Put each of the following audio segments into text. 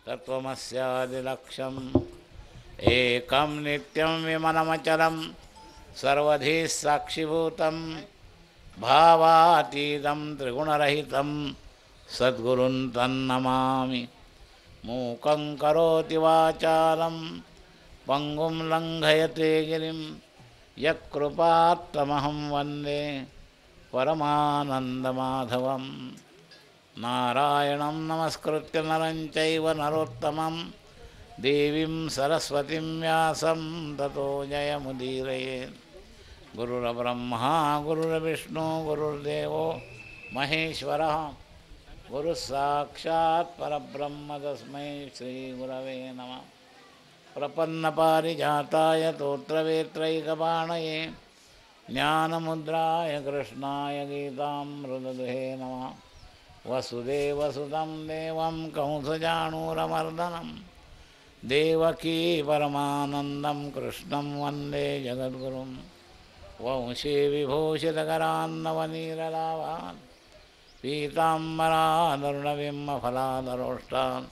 तत्त्वमस्यादिलक्ष्यम् एकं नित्यं विमलमचलं सर्वधि साक्षिभूतं भावातीतं त्रिगुणरहितं सद्गुरुं तन्नमामि। मूकं करोति वाचालं पंगुं लङ्घयते गिरिं यत्कृपात्तमहं वन्दे परमानन्दमाधवं। नारायणं नमस्कृत्य नरं चैव नरोत्तमं देवीं सरस्वतीं व्यासं ततो जयमुदीरयेत्। गुरुर्ब्रह्मा गुरुर्विष्णु गुरुर्देवो महेश्वरः गुरुः साक्षात् परब्रह्म तस्मै श्रीगुरवे नमः। प्रपन्नपारिजाताय तोत्रवेत्रैकपाणये ज्ञानमुद्राय कृष्णाय गीतामृतदुहे नमः। वसुदेवसुतं देवं कंसचाणूरमर्दनं देवकी परमानन्दं कृष्णं वन्दे जगद्गुरुं। वंशे विभूषितकरान्नवनीरलाभान् पीताम्बरादरुणबिम्बफलादरोष्टान्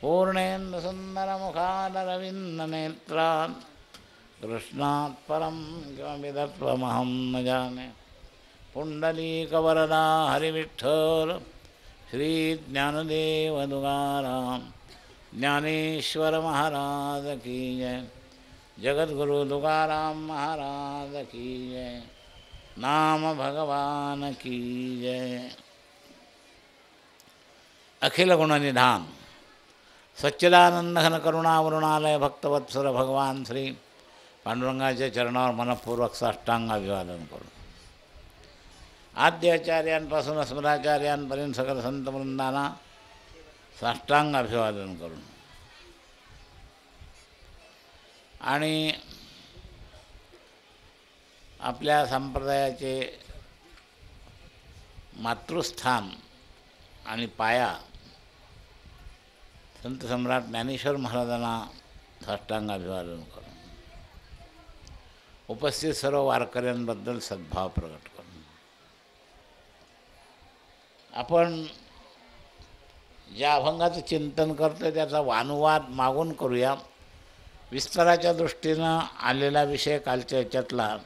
पूर्णेन्दुसुन्दरमुखादरविन्दनेत्रान् कृष्णात् परं किमपि तत्त्वमहं न जाने। पुण्डलीकवरदा हरिविठ्ठल श्रीज्ञानदेव तुकाराम ज्ञानेश्वर महाराज की जय। जगद्गुरु तुकाराम महाराज की जय। नाम भगवान की जय। अखिल गुणनिधान सच्चिदानंद घन करुणावरुणालय भक्तवत्सर भगवान श्री पांडुरंगाच्या चरणावर मनपूर्वक साष्टांग अभिवादन करू। आद्याचार्यांपासून अस्मदाचार्यांपर्यंत सकल संत वृंदांना साष्टांग अभिवादन करून आणि आपल्या संप्रदायाचे मातृस्थान आणि पाया संत सम्राट ज्ञानेश्वर महाराजांना साष्टांग अभिवादन करून उपस्थित सर्व वारकऱ्यांबद्दल सद्भाव प्रकट करून आपण ज्या अभंगाचं चिंतन करतो त्याचा वानुवाद मागून करूया। विस्ताराच्या दृष्टीनं आलेला विषय कालच्या याच्यातला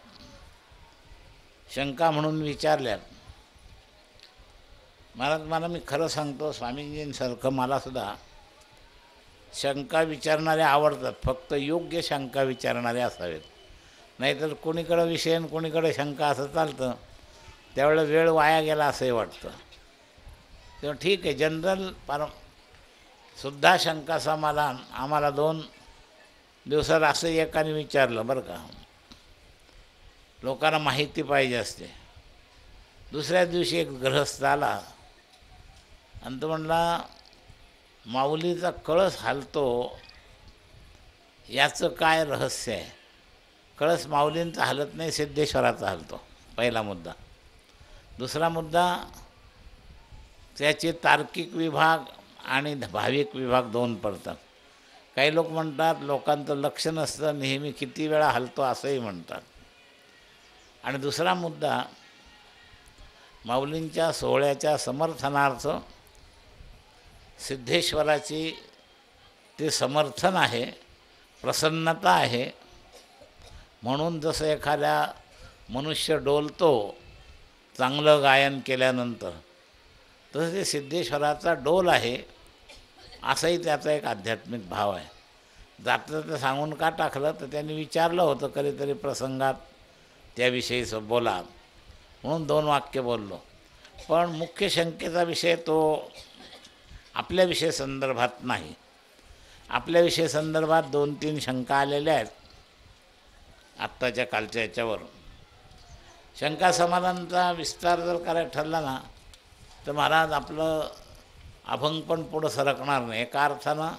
शंका म्हणून विचारल्यात। मला मी खरं सांगतो, स्वामीजींसारखं मलासुद्धा शंका विचारणारे आवडतात, फक्त योग्य शंका विचारणारे असावेत। नाहीतर कोणीकडं विषय आणि कोणीकडे शंका असं चालतं, त्यावेळेला वेळ वाया गेला असंही वाटतं। तेव्हा ठीक आहे, जनरल सुद्धा शंका समाधान आम्हाला 2 दिवसात असं एकाने विचारलं बरं का। लोकांना माहिती पाहिजे असते। दुसऱ्या दिवशी एक गृहस्थ आला आणि तो म्हणला, माऊलीचा कळस हालतो याचं काय रहस्य आहे? कळस माऊलींचा हालत नाही, सिद्धेश्वराचा हालतो, पहिला मुद्दा। दुसरा मुद्दा, त्याचे तार्किक विभाग आणि भाविक विभाग 2 पडतात। काही लोक म्हणतात लोकांचं लक्ष नसतं, नेहमी किती वेळा हलतो असंही म्हणतात। आणि दुसरा मुद्दा, माऊलींच्या सोहळ्याच्या समर्थनार्थ सिद्धेश्वराची ते समर्थन आहे, प्रसन्नता आहे। म्हणून जसं एखाद्या मनुष्य डोलतो चांगलं गायन केल्यानंतर, तसं ते सिद्धेश्वराचा डोल आहे असाही त्याचा एक आध्यात्मिक भाव आहे। जातं तर सांगून का टाकलं, तर त्यांनी विचारलं होतं कधीतरी प्रसंगात त्याविषयी बोला, म्हणून 2 वाक्य बोललो। पण मुख्य शंकेचा विषय तो आपल्या विषय संदर्भात नाही। आपल्या विषय संदर्भात 2-3 शंका आलेल्या आहेत आत्ताच्या कालच्या याच्यावर। शंका समाधानाचा विस्तार जर करायला ठरला ना, तर महाराज आपलं अभंग पण पुढं सरकणार नाही। एका अर्थानं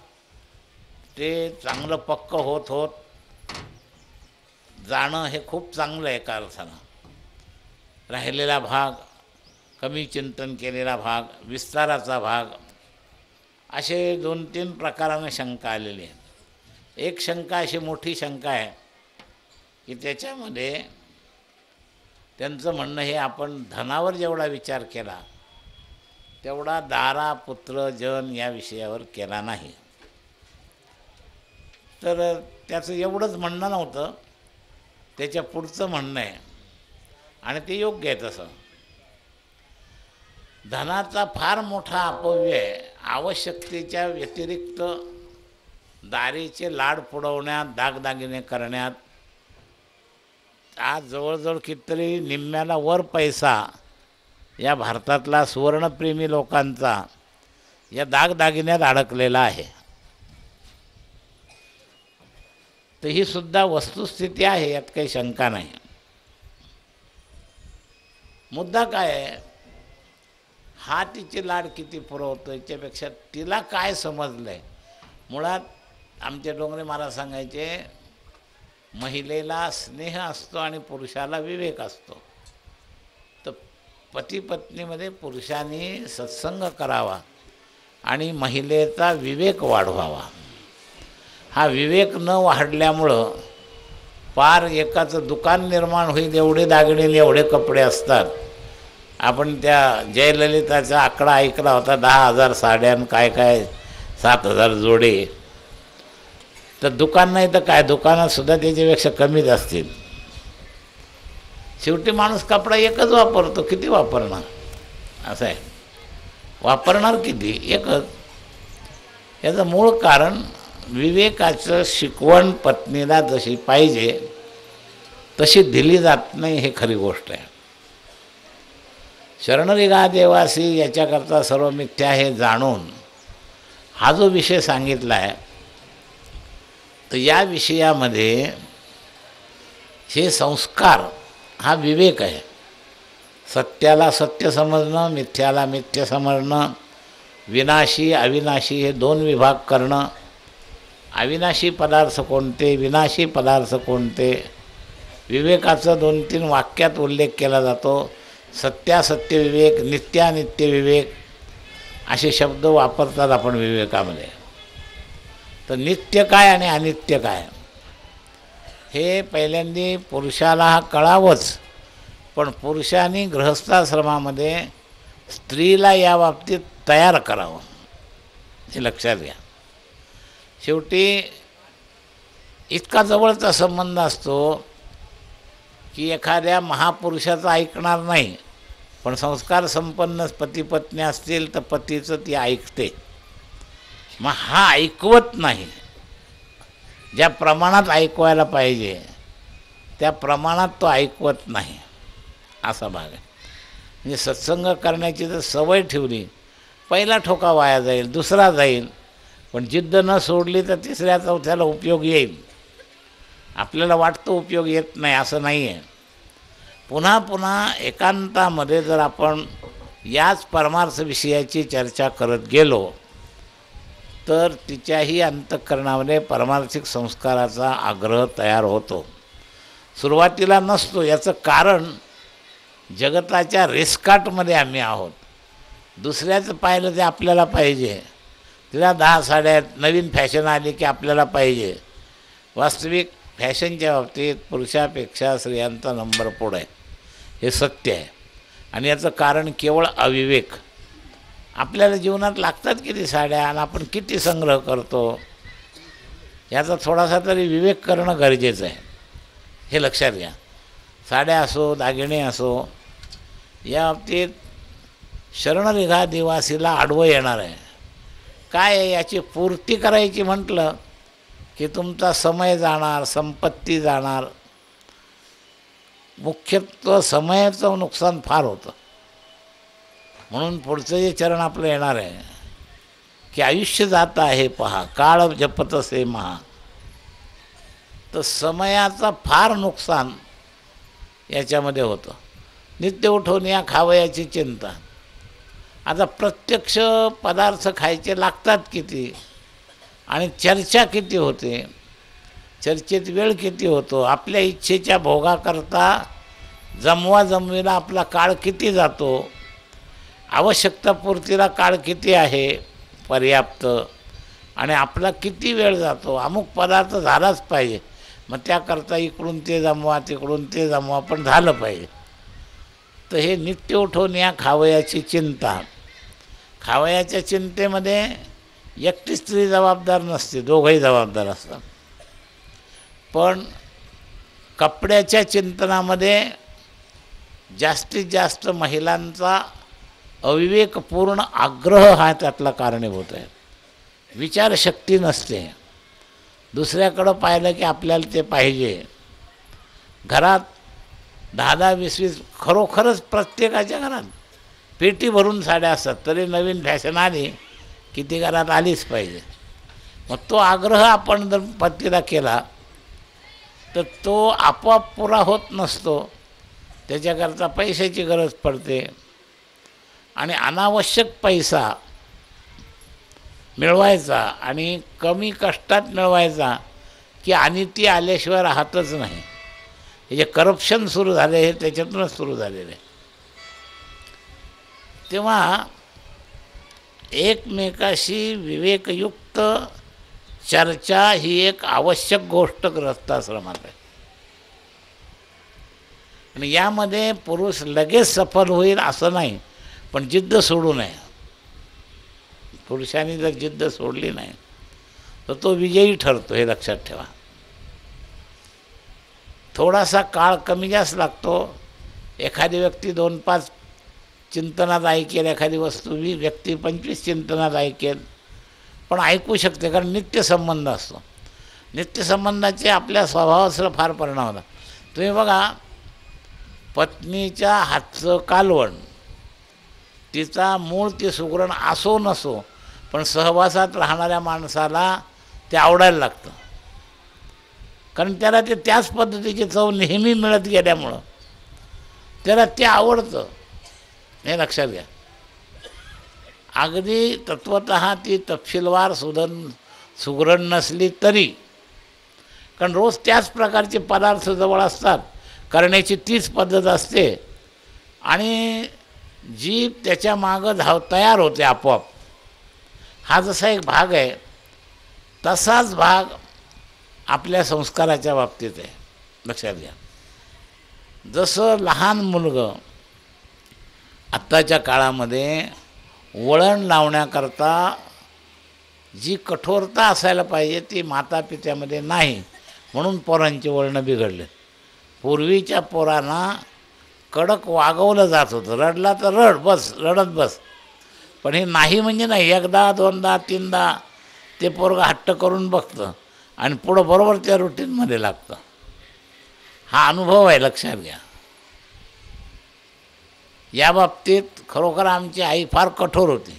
ते चांगलं पक्क होत होत जाणं हे खूप चांगलं आहे एका अर्थानं। राहिलेला भाग, कमी चिंतन केलेला भाग, विस्ताराचा भाग, असे 2-3 प्रकाराने शंका आलेली आहे। एक शंका अशी मोठी शंका आहे की त्याच्यामध्ये त्यांचं म्हणणं हे, आपण धनावर जेवढा विचार केला तेवढा दारा पुत्र जन या विषयावर केला नाही। तर त्याचं एवढंच म्हणणं नव्हतं, त्याच्या पुढचं म्हणणं आहे आणि ते योग्य आहे. तसं धनाचा फार मोठा अपव्यय आवश्यकतेच्या व्यतिरिक्त दारीचे लाड पुरवण्यात, दागदागिने करण्यात, आज जवळजवळ कितीतरी निम्म्याला वर पैसा या भारतातला सुवर्णप्रेमी लोकांचा या दागदागिन्यात अडकलेला आहे. तर ही सुद्धा वस्तुस्थिती आहे, यात काही शंका नाही. मुद्दा काय आहे, हा तिचे लाड किती पुरवतो याच्यापेक्षा तिला काय समजलं आहे. मुळात आमचे डोंगरे महाराज सांगायचे, महिलेला स्नेह असतो आणि पुरुषाला विवेक असतो. तर पती पत्नीमध्ये पुरुषांनी सत्संग करावा आणि महिलेचा विवेक वाढवावा. हा विवेक न वाढल्यामुळं पार एकाचं दुकान निर्माण होईल एवढे दागिने एवढे कपडे असतात. आपण त्या जयललिताचा आकडा ऐकला होता, 10,000 साड्या काय काय 7,000 जोडे. तर दुकान नाही तर काय, दुकानातसुद्धा त्याच्यापेक्षा कमीच असतील. शेवटी माणूस कपडा एकच वापरतो, किती वापरणार असं आहे. वापरणार किती, एकच. याचं मूळ कारण विवेकाचं शिकवण पत्नीला जशी पाहिजे तशी दिली जात नाही, हे खरी गोष्ट आहे. शरणरिगा देवासी याच्याकरता सर्व मिथ्या हे जाणून हा जो विषय सांगितला आहे, तर या विषयामध्ये हे संस्कार हा विवेक आहे. सत्याला सत्य समजणं, मिथ्याला मिथ्य समजणं, विनाशी अविनाशी हे दोन विभाग करणं. अविनाशी पदार्थ कोणते, विनाशी पदार्थ कोणते, विवेकाचा 2-3 वाक्यात उल्लेख केला जातो. सत्यासत्य विवेक, नित्यानित्य विवेक असे शब्द वापरतात आपण विवेकामध्ये. तर नित्य काय आणि अनित्य काय हे पहिल्यांदा पुरुषाला हा कळावंच. पण पुरुषांनी गृहस्थाश्रमामध्ये स्त्रीला या बाबतीत तयार करावं, हे लक्षात घ्या. शेवटी इतका जवळचा संबंध असतो की एखाद्या महापुरुषाचं ऐकणार नाही, पण संस्कार संपन्न पती पत्नी असतील तर पतीचं ती ऐकते. मग हा ऐकवत नाही, ज्या प्रमाणात ऐकवायला पाहिजे त्या प्रमाणात तो ऐकवत नाही, असा भाग आहे. म्हणजे सत्संग करण्याची जर सवय ठेवली, पहिला ठोका वाया जाईल, दुसरा जाईल, पण जिद्द न सोडली तर तिसऱ्या चौथ्याला उपयोग येईल. आपल्याला वाटतं उपयोग येत नाही असं नाही आहे. पुन्हा पुन्हा एकांतामध्ये जर आपण याच परमार्थ विषयाची चर्चा करत गेलो तर तिच्याही अंतःकरणामध्ये परमार्थिक संस्काराचा आग्रह तयार होतो. सुरुवातीला नसतो. याचं कारण जगताच्या रेस्काटमध्ये आम्ही आहोत. दुसऱ्याचं पाहिलं ते आपल्याला पाहिजे. तिला 10 साड्या नवीन फॅशन आली की आपल्याला पाहिजे. वास्तविक फॅशनच्या बाबतीत पुरुषापेक्षा स्त्रियांचा नंबर पुढे आहे, हे सत्य आहे. आणि याचं कारण केवळ अविवेक. आपल्याला जीवनात लागतात किती साड्या आणि आपण किती संग्रह करतो, याचा थोडासा तरी विवेक करणं गरजेचं आहे, हे लक्षात घ्या. साड्या असो, दागिने असो, या बाबतीत शरणरिघा देवासीला आडवं येणार आहे. काय आहे, याची पूर्ती करायची म्हटलं की तुमचा समय जाणार, संपत्ती जाणार. मुख्यत्व समयाचं नुकसान फार होतं. म्हणून पुढचं जे चरण आपलं येणार आहे की आयुष्य जात आहे पहा, काळ जपत असे महा. तर समयाचा फार नुकसान याच्यामध्ये होतं. नित्य उठून या खावयाची चिंता. आता प्रत्यक्ष पदार्थ खायचे लागतात किती आणि चर्चा किती होते, चर्चेत वेळ किती होतो, आपल्या इच्छेच्या भोगाकरता जमवाजमवीला आपला काळ किती जातो, आवश्यकतापूर्तीला काळ किती आहे पर्याप्त, आणि आपला किती वेळ जातो. अमुक पदार्थ झालाच पाहिजे, मग त्याकरता इकडून ते जमवा तिकडून ते जमवा, पण झालं पाहिजे. तर हे नित्य उठून या खावयाची चिंता. खावयाच्या चिंतेमध्ये एकटी स्त्री जबाबदार नसते, दोघंही जबाबदार असतात. पण कपड्याच्या चिंतनामध्ये जास्तीत जास्त महिलांचा अविवेकपूर्ण आग्रह हा त्यातला कारणीभूत आहे. विचारशक्ती नसते. दुसऱ्याकडं पाहिलं की आपल्याला ते पाहिजे. घरात 10-10, 20-20 खरोखरच प्रत्येकाच्या घरात पेटी भरून साड्या असतात, तरी नवीन फॅशन आली की ती घरात आलीच पाहिजे. मग तो आग्रह आपण जर पतीला केला तर तो आपोआप पुरा होत नसतो. त्याच्याकरता पैशाची गरज पडते आणि अनावश्यक पैसा मिळवायचा आणि कमी कष्टात मिळवायचा की आणि ती आल्याशिवाय राहतच नाही. हे जे करप्शन सुरू झाले हे त्याच्यातूनच सुरू झालेलं आहे. तेव्हा एकमेकाशी विवेकयुक्त चर्चा ही एक आवश्यक गोष्ट गृहस्थाश्रमात आहे. आणि यामध्ये पुरुष लगेच सफल होईल असं नाही, पण जिद्द सोडू नये. पुरुषांनी जर जिद्द सोडली नाही तर तो विजयी ठरतो, हे लक्षात ठेवा. थोडासा काळ कमी जास्त लागतो. एखादी व्यक्ती 2-5 चिंतनात ऐकेल, एखादी वस्तू व्यक्ती 25 चिंतनात ऐकेल, पण ऐकू शकते, कारण नित्यसंबंध असतो. नित्यसंबंधाचे आपल्या स्वभावावर फार परिणाम होतात. तुम्ही बघा, पत्नीच्या हातचं कालवण, तिचा मूळ ती सुगरण असो नसो, पण सहवासात राहणाऱ्या माणसाला ते आवडायला लागतं, कारण त्याला ते त्याच पद्धतीची चव नेहमी मिळत गेल्यामुळं त्याला ते आवडतं. हे लक्षात घ्या. अगदी तत्वतः ती तपशीलवार सुगरण नसली तरी, कारण रोज त्याच प्रकारचे पदार्थ जवळ असतात, करण्याची तीच पद्धत असते आणि जीभ त्याच्या मागं तयार होते आपोआप. हा जसा एक भाग आहे तसाच भाग आपल्या संस्काराच्या बाबतीत आहे. लक्षात घ्या. जसं लहान मुलगं आत्ताच्या काळामध्ये वळण लावण्याकरता जी कठोरता असायला पाहिजे ती मातापित्यामध्ये नाही, म्हणून पोरांची वळणं बिघडले. पूर्वीच्या पोरांना कडक वागवलं जात होतं. रडला तर रड, बस, रडत बस. पण हे नाही म्हणजे नाही. 1दा 2दा 3दा ते पोरगं हट्ट करून बघतं आणि पुढं बरोबर त्या रुटीनमध्ये लागतं. हा अनुभव आहे, लक्षात घ्या. या बाबतीत खरोखर आमची आई फार कठोर होती,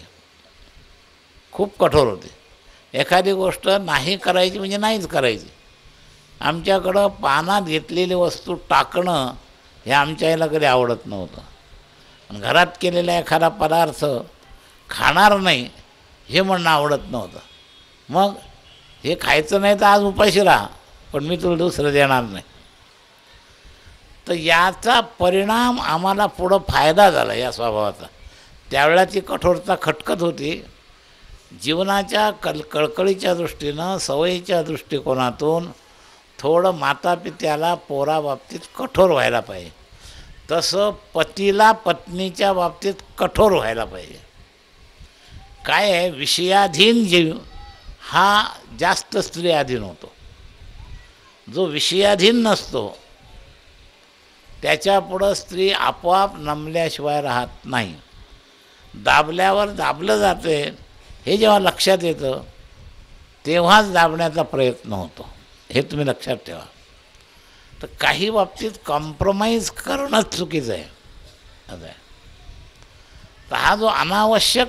खूप कठोर होती. एखादी गोष्ट नाही करायची म्हणजे नाहीच करायची. आमच्याकडं पानात घेतलेली वस्तू टाकणं हे आमच्या आईला कधी आवडत नव्हतं. घरात केलेला एखादा पदार्थ खाणार नाही हे म्हणणं आवडत नव्हतं. मग हे खायचं नाही तर आज उपाशी राहा, पण मी तुला दुसरं देणार नाही. तर याचा परिणाम आम्हाला पुढं फायदा झाला या स्वभावाचा. त्यावेळेला ती कठोरता खटकत होती. जीवनाच्या कळकळीच्या दृष्टीनं, सवयीच्या दृष्टिकोनातून थोडं मातापित्याला पोराबाबतीत कठोर व्हायला पाहिजे. तसं पतीला पत्नीच्या बाबतीत कठोर व्हायला पाहिजे. काय आहे, विषयाधीन जीव हा जास्त स्त्री अधीन होतो. जो विषयाधीन नसतो त्याच्यापुढं स्त्री आपोआप नमल्याशिवाय राहत नाही. दाबल्यावर दाबलं जाते हे जेव्हा लक्षात येतं तेव्हाच दाबण्याचा प्रयत्न होतो. हे तुम्ही लक्षात ठेवा. तर काही बाबतीत कॉम्प्रोमाइज करणंच चुकीचं आहे. असं आहे. तर हा जो अनावश्यक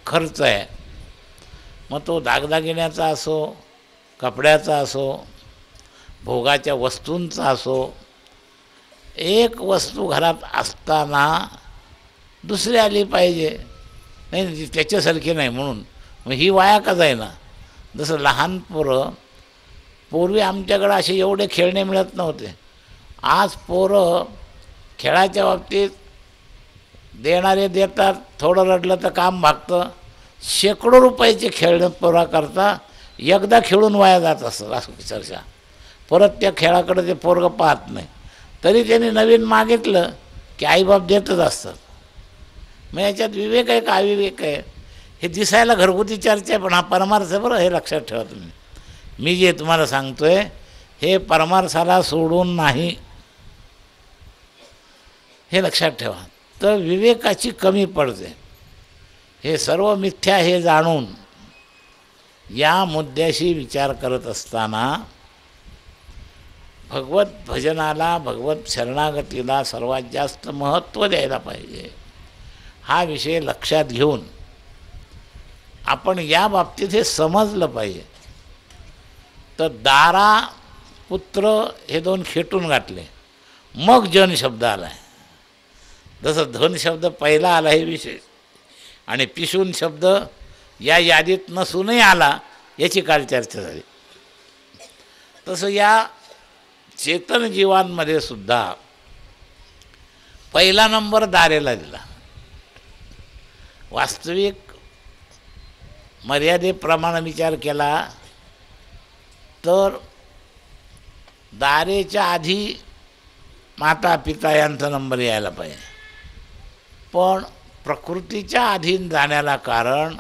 खर्च आहे, मग तो दागदागिन्याचा असो, कपड्याचा असो, भोगाच्या वस्तूंचा असो, एक वस्तू घरात असताना दुसरी आली पाहिजे, नाही त्याच्यासारखी नाही म्हणून मग ही वाया का जाईना. जसं लहान पोरं, पूर्वी आमच्याकडं असे एवढे खेळणे मिळत नव्हते. आज पोरं खेळाच्या बाबतीत देणारे देतात, थोडं रडलं तर काम भागतं. शेकडो रुपयाचे खेळणे पोराकरता एकदा खेळून वाया जात असतं असं चर्चा. परत त्या खेळाकडे ते पोरगं पाहत नाही. तरी त्यांनी नवीन मागितलं की आईबाप देतच असतात. मग याच्यात विवेक आहे का अविवेक आहे हे दिसायला घरगुती चर्चा आहे, पण हा परमार्थ आहे बरं. हे लक्षात ठेवा तुम्ही. मी जे तुम्हाला सांगतो आहे हे परमार्थाला सोडून नाही, हे लक्षात ठेवा. तर विवेकाची कमी पडते. हे सर्व मिथ्या हे जाणून या मुद्द्याशी विचार करत असताना भगवत भजनाला, भगवत शरणागतीला सर्वात जास्त महत्त्व द्यायला पाहिजे. हा विषय लक्षात घेऊन आपण या बाबतीत हे समजलं पाहिजे. तर दारा पुत्र हे दोन खेटून गाठले, मग जन शब्द आला आहे. जसं धन शब्द पहिला आला हे विशेष, आणि पिशून शब्द या यादीत नसूनही आला याची काल चर्चा झाली. तसं या चेतन जीवांमध्ये सुद्धा पहिला नंबर दारेला दिला. वास्तविक मर्यादेप्रमाणे विचार केला तर दारेच्या आधी माता पिता यांचा नंबर यायला पाहिजे. पण प्रकृतीच्या अधीन जाण्याला कारण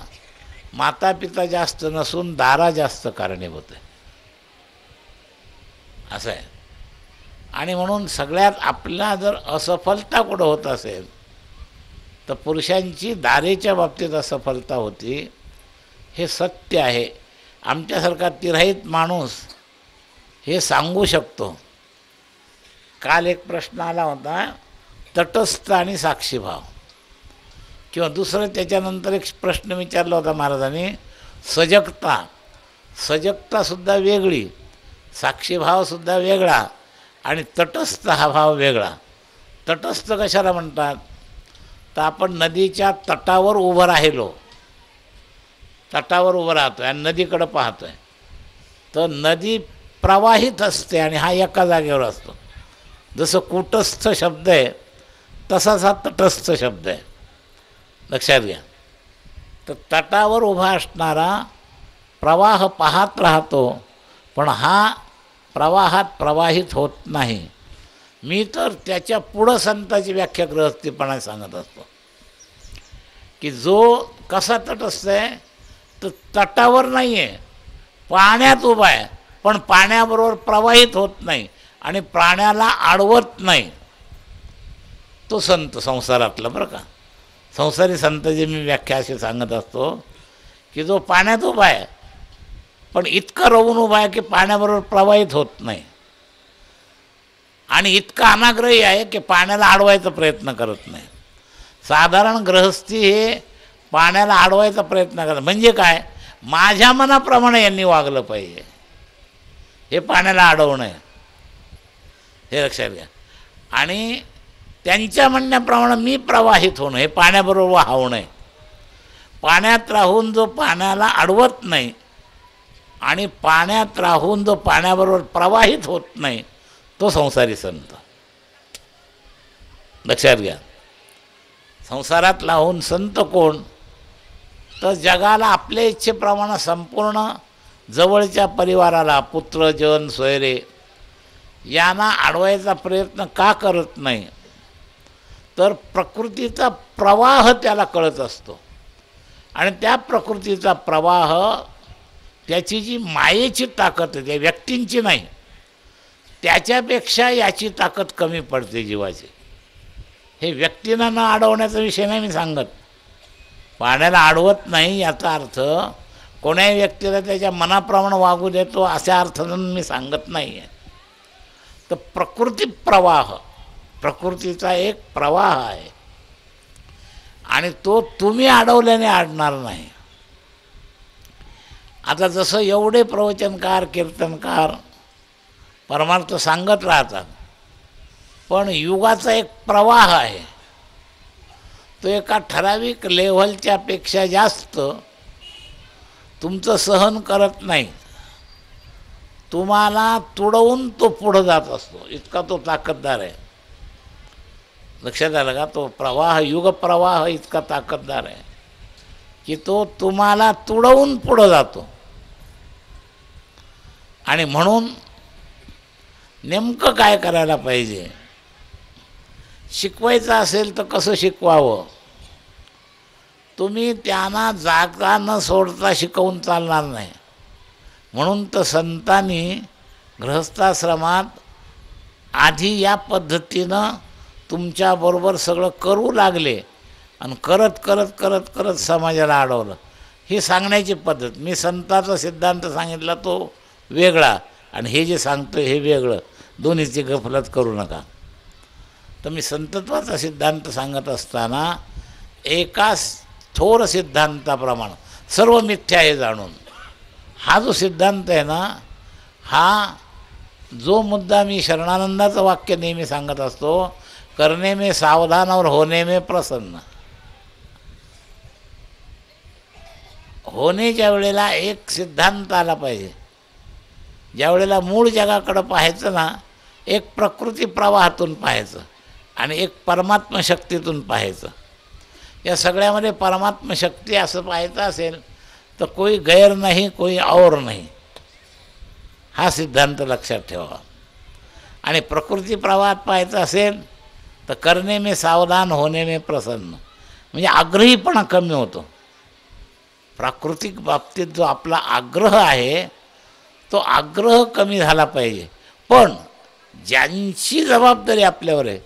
माता पिता जास्त नसून दारा जास्त कारणीभूत आहे, असं आहे. आणि म्हणून सगळ्यात आपल्याला जर असफलता कुठं होत असेल तर पुरुषांची दारेच्या बाबतीत असफलता होती, हे सत्य आहे. आमच्यासारखा तिराहित माणूस हे सांगू शकतो. काल एक प्रश्न आला होता, तटस्थ आणि साक्षीभाव, किंवा दुसरं त्याच्यानंतर एक प्रश्न विचारला होता महाराजांनी, सजगता. सजगतासुद्धा वेगळी, साक्षीभावसुद्धा वेगळा, आणि तटस्थ हा भाव वेगळा. तटस्थ कशाला म्हणतात, तर आपण नदीच्या तटावर उभं राहिलो, तटावर उभं राहतो आहे आणि नदीकडं पाहतो आहे, तर नदी प्रवाहित असते आणि हा एका जागेवर असतो. जसं कूटस्थ शब्द आहे तसाच हा तटस्थ शब्द आहे, लक्षात घ्या. तर तटावर उभा असणारा प्रवाह पाहत राहतो, पण हा प्रवाहात प्रवाहित होत नाही. मी तर त्याच्या पुढं संताची व्याख्या गृहस्थीपणा सांगत असतो की जो कसा तटस्थ आहे, तर तटावर नाही आहे, पाण्यात उभा आहे, पण पाण्याबरोबर प्रवाहित होत नाही आणि प्राण्याला अडवत नाही, तो संत संसारातला. बरं का, संसारी संत जे मी व्याख्या अशी सांगत असतो की जो पाण्यात उभा आहे पण इतका रवून उभा आहे की पाण्याबरोबर प्रवाहित होत नाही, आणि इतका अनाग्रही आहे की पाण्याला अडवायचा प्रयत्न करत नाही. साधारण गृहस्थी हे पाण्याला अडवायचा प्रयत्न करतात. म्हणजे काय, माझ्या मनाप्रमाणे यांनी वागलं पाहिजे, हे पाण्याला अडवणं आहे, हे लक्षात घ्या. आणि त्यांच्या म्हणण्याप्रमाणे मी प्रवाहित होणं, हे पाण्याबरोबर वाहवणं आहे. पाण्यात राहून जो पाण्याला अडवत नाही आणि पाण्यात राहून जो पाण्याबरोबर प्रवाहित होत नाही, तो संसारी संत. लक्षात घ्या. संसारात राहून संत कोण, तर जगाला आपल्या इच्छेप्रमाणे संपूर्ण जवळच्या परिवाराला, पुत्र जन सोयरे यांना अडवायचा प्रयत्न का करत नाही, तर प्रकृतीचा प्रवाह त्याला कळत असतो, आणि त्या प्रकृतीचा प्रवाह त्याची जी मायेची ताकद आहे, त्या व्यक्तींची नाही, त्याच्यापेक्षा याची ताकद कमी पडते जीवाची. हे व्यक्तींना न अडवण्याचा विषय नाही मी सांगत, पाण्याला अडवत नाही याचा अर्थ कोण्याही व्यक्तीला त्याच्या मनाप्रमाणे वागू देतो अशा अर्थानं मी सांगत नाही आहे. तर प्रकृती प्रवाह, प्रकृतीचा एक प्रवाह आहे, आणि तो तुम्ही अडवल्याने अडणार नाही. आता जसं एवढे प्रवचनकार, कीर्तनकार परमार्थ सांगत राहतात, पण युगाचा एक प्रवाह आहे, तो एका ठराविक लेव्हलच्या पेक्षा जास्त तुमचं सहन करत नाही, तुम्हाला तुडवून तो पुढं जात असतो, इतका तो ताकददार आहे. लक्षात आलं का, तो प्रवाह, युग प्रवाह इतका ताकददार आहे की तो तुम्हाला तुडवून पुढं जातो. आणि म्हणून नेमकं काय करायला पाहिजे, शिकवायचं असेल तर कसं शिकवावं, तुम्ही त्यांना जागा न सोडता शिकवून चालणार नाही. म्हणून तर संतांनी गृहस्थाश्रमात आधी या पद्धतीनं तुमच्याबरोबर सगळं करू लागले आणि करत करत करत करत समाजाला अडवलं, ही सांगण्याची पद्धत. मी संताचा सिद्धांत सांगितला तो वेगळा आणि हे जे सांगतो हे वेगळं, दोन्हीची गफलत करू नका. तर मी संतत्वाचा सिद्धांत सांगत असताना एका थोर सिद्धांताप्रमाणे सर्व मिथ्या हे जाणून, हा जो सिद्धांत आहे ना, हा जो मुद्दा मी शरणानंदाचं वाक्य नेहमी सांगत असतो, करणे में सावधान और होने में प्रसन्न. होण्याच्या वेळेला एक सिद्धांत आला पाहिजे. ज्या वेळेला मूळ जगाकडं पाहायचं ना, एक प्रकृती प्रवाहातून पाहायचं आणि एक परमात्म शक्तीतून पाहायचं. या सगळ्यामध्ये परमात्म शक्ती असं पाहायचं असेल तर कोई गैर नाही, कोई और नाही, हा सिद्धांत लक्षात ठेवा. आणि प्रकृती प्रवाहात पाहायचं असेल तर करणे में सावधान, होणे में प्रसन्न, म्हणजे आग्रहीपणा कमी होतो. प्राकृतिक बाबतीत जो आपला आग्रह आहे तो आग्रह कमी झाला पाहिजे. पण ज्यांची जबाबदारी आपल्यावर आहे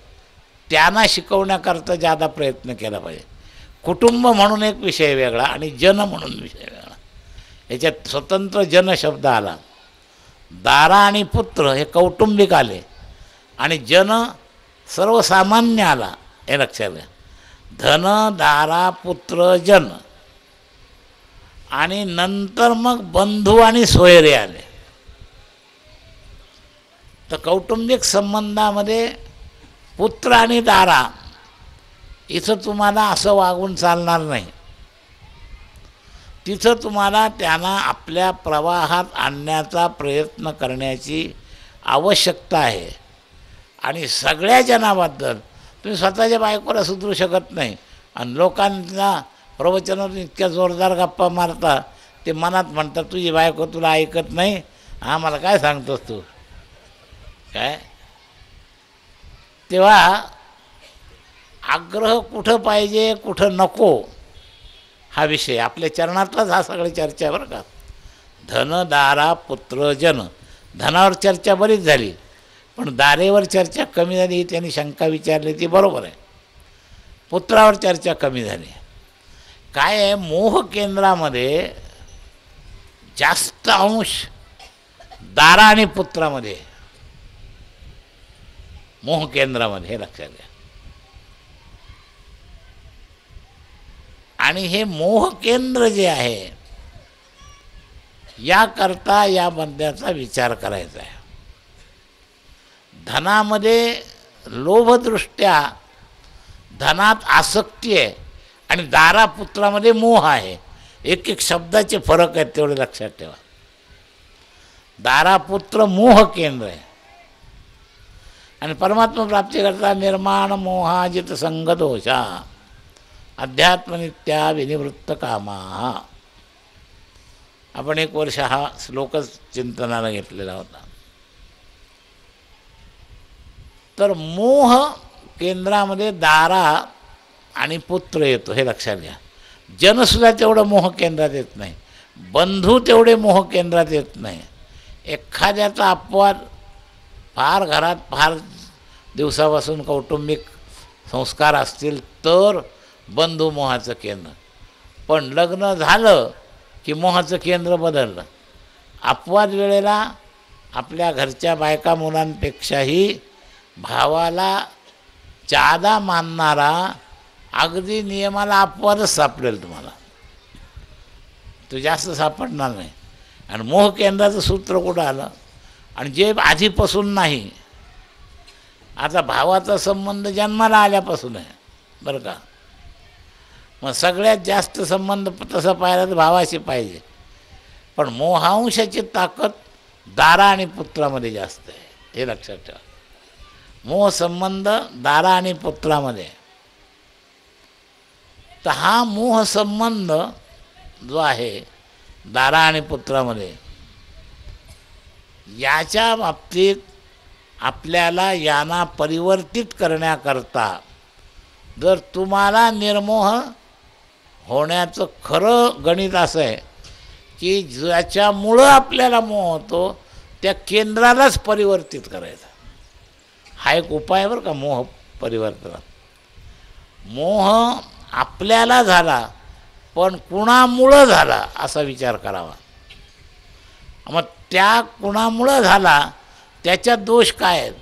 त्यांना शिकवण्याकरता जादा प्रयत्न केला पाहिजे. कुटुंब म्हणून एक विषय वेगळा आणि जन म्हणून विषय वेगळा. याच्यात स्वतंत्र जन शब्द आला. दारा आणि पुत्र हे कौटुंबिक आले आणि जन सर्वसामान्य आला, हे लक्षात घ्या. धन, दारा, पुत्र, जन आणि नंतर मग बंधू आणि सोयरे आले. तर कौटुंबिक संबंधामध्ये पुत्र आणि दारा इथं तुम्हाला असं वागून चालणार नाही. तिथं तुम्हाला त्यांना आपल्या प्रवाहात आणण्याचा प्रयत्न करण्याची आवश्यकता आहे. आणि सगळ्या जनाबद्दल तुम्ही स्वतःच्या बायकोला सुधरू शकत नाही आणि लोकांना प्रवचनावर इतक्या जोरदार गप्पा मारता ते मनात म्हणतात तुझी बायको तुला ऐकत नाही, आम्हाला काय सांगतोस तू काय. तेव्हा आग्रह कुठं पाहिजे कुठं नको हा विषय आपल्या चरणातलाच हा सगळी चर्चा बरं का. धन, दारा, पुत्र, जन. धनावर चर्चा बरीच झाली पण दारेवर चर्चा कमी झाली, ही त्यांनी शंका विचारली ती बरोबर आहे. पुत्रावर चर्चा कमी झाली. काय आहे, मोह केंद्रामध्ये जास्त अंश दारा आणि पुत्रामध्ये, मोह केंद्रामध्ये, हे लक्षात घ्या. आणि हे मोह केंद्र जे आहे याकरता या बंद्याचा विचार करायचा आहे. धनामध्ये लोभदृष्ट्या धनात आसक्ती आहे आणि दारापुत्रामध्ये मोह आहे. एक एक शब्दाचे फरक आहेत तेवढे लक्षात ठेवा. दारापुत्र मोह केंद्र आहे आणि परमात्मा प्राप्तीकरता निर्माण मोहाजित संगदोषा अध्यात्मनित्या विनिवृत्त कामा. आपण एक वर्ष हा श्लोकच चिंतनाला घेतलेला होता. तर मोह केंद्रामध्ये दारा आणि पुत्र येतो, हे लक्षात घ्या. जनसुद्धा तेवढं मोह केंद्रात येत नाही, बंधू तेवढे मोह केंद्रात येत नाही. एखाद्याचा अपवाद फार घरात फार दिवसापासून कौटुंबिक संस्कार असतील तर बंधू मोहाचं केंद्र, पण लग्न झालं की मोहाचं केंद्र बदललं. अपवाद वेळेला आपल्या घरच्या बायका मुलांपेक्षाही भावाला जादा मानणारा अगदी नियमाला अपवादच सापडेल तुम्हाला, तो जास्त सापडणार नाही. आणि मोह केंद्राचं सूत्र कुठं आलं, आणि जे आधीपासून नाही, आता भावाचा संबंध जन्माला आल्यापासून आहे बरं का. मग सगळ्यात जास्त संबंध तसं पाहिलं तर भावाशी पाहिजे, पण मोहांशाची ताकद दारा आणि पुत्रामध्ये जास्त आहे, हे लक्षात ठेवा. मोह संबंध दारा आणि पुत्रामध्ये. तर हा मोह संबंध जो आहे दारा आणि पुत्रामध्ये, याच्या बाबतीत आपल्याला यांना परिवर्तित करण्याकरता जर तुम्हाला निर्मोह होण्याचं खरं गणित असं आहे की ज्याच्यामुळं आपल्याला मोह होतो त्या केंद्रालाच परिवर्तित करायचा. हा एक उपाय बरं का मोह परिवर्तनात. मोह आपल्याला झाला पण कुणामुळं झाला असा विचार करावा. मग त्या कुणामुळं झाला त्याच्यात दोष काय आहेत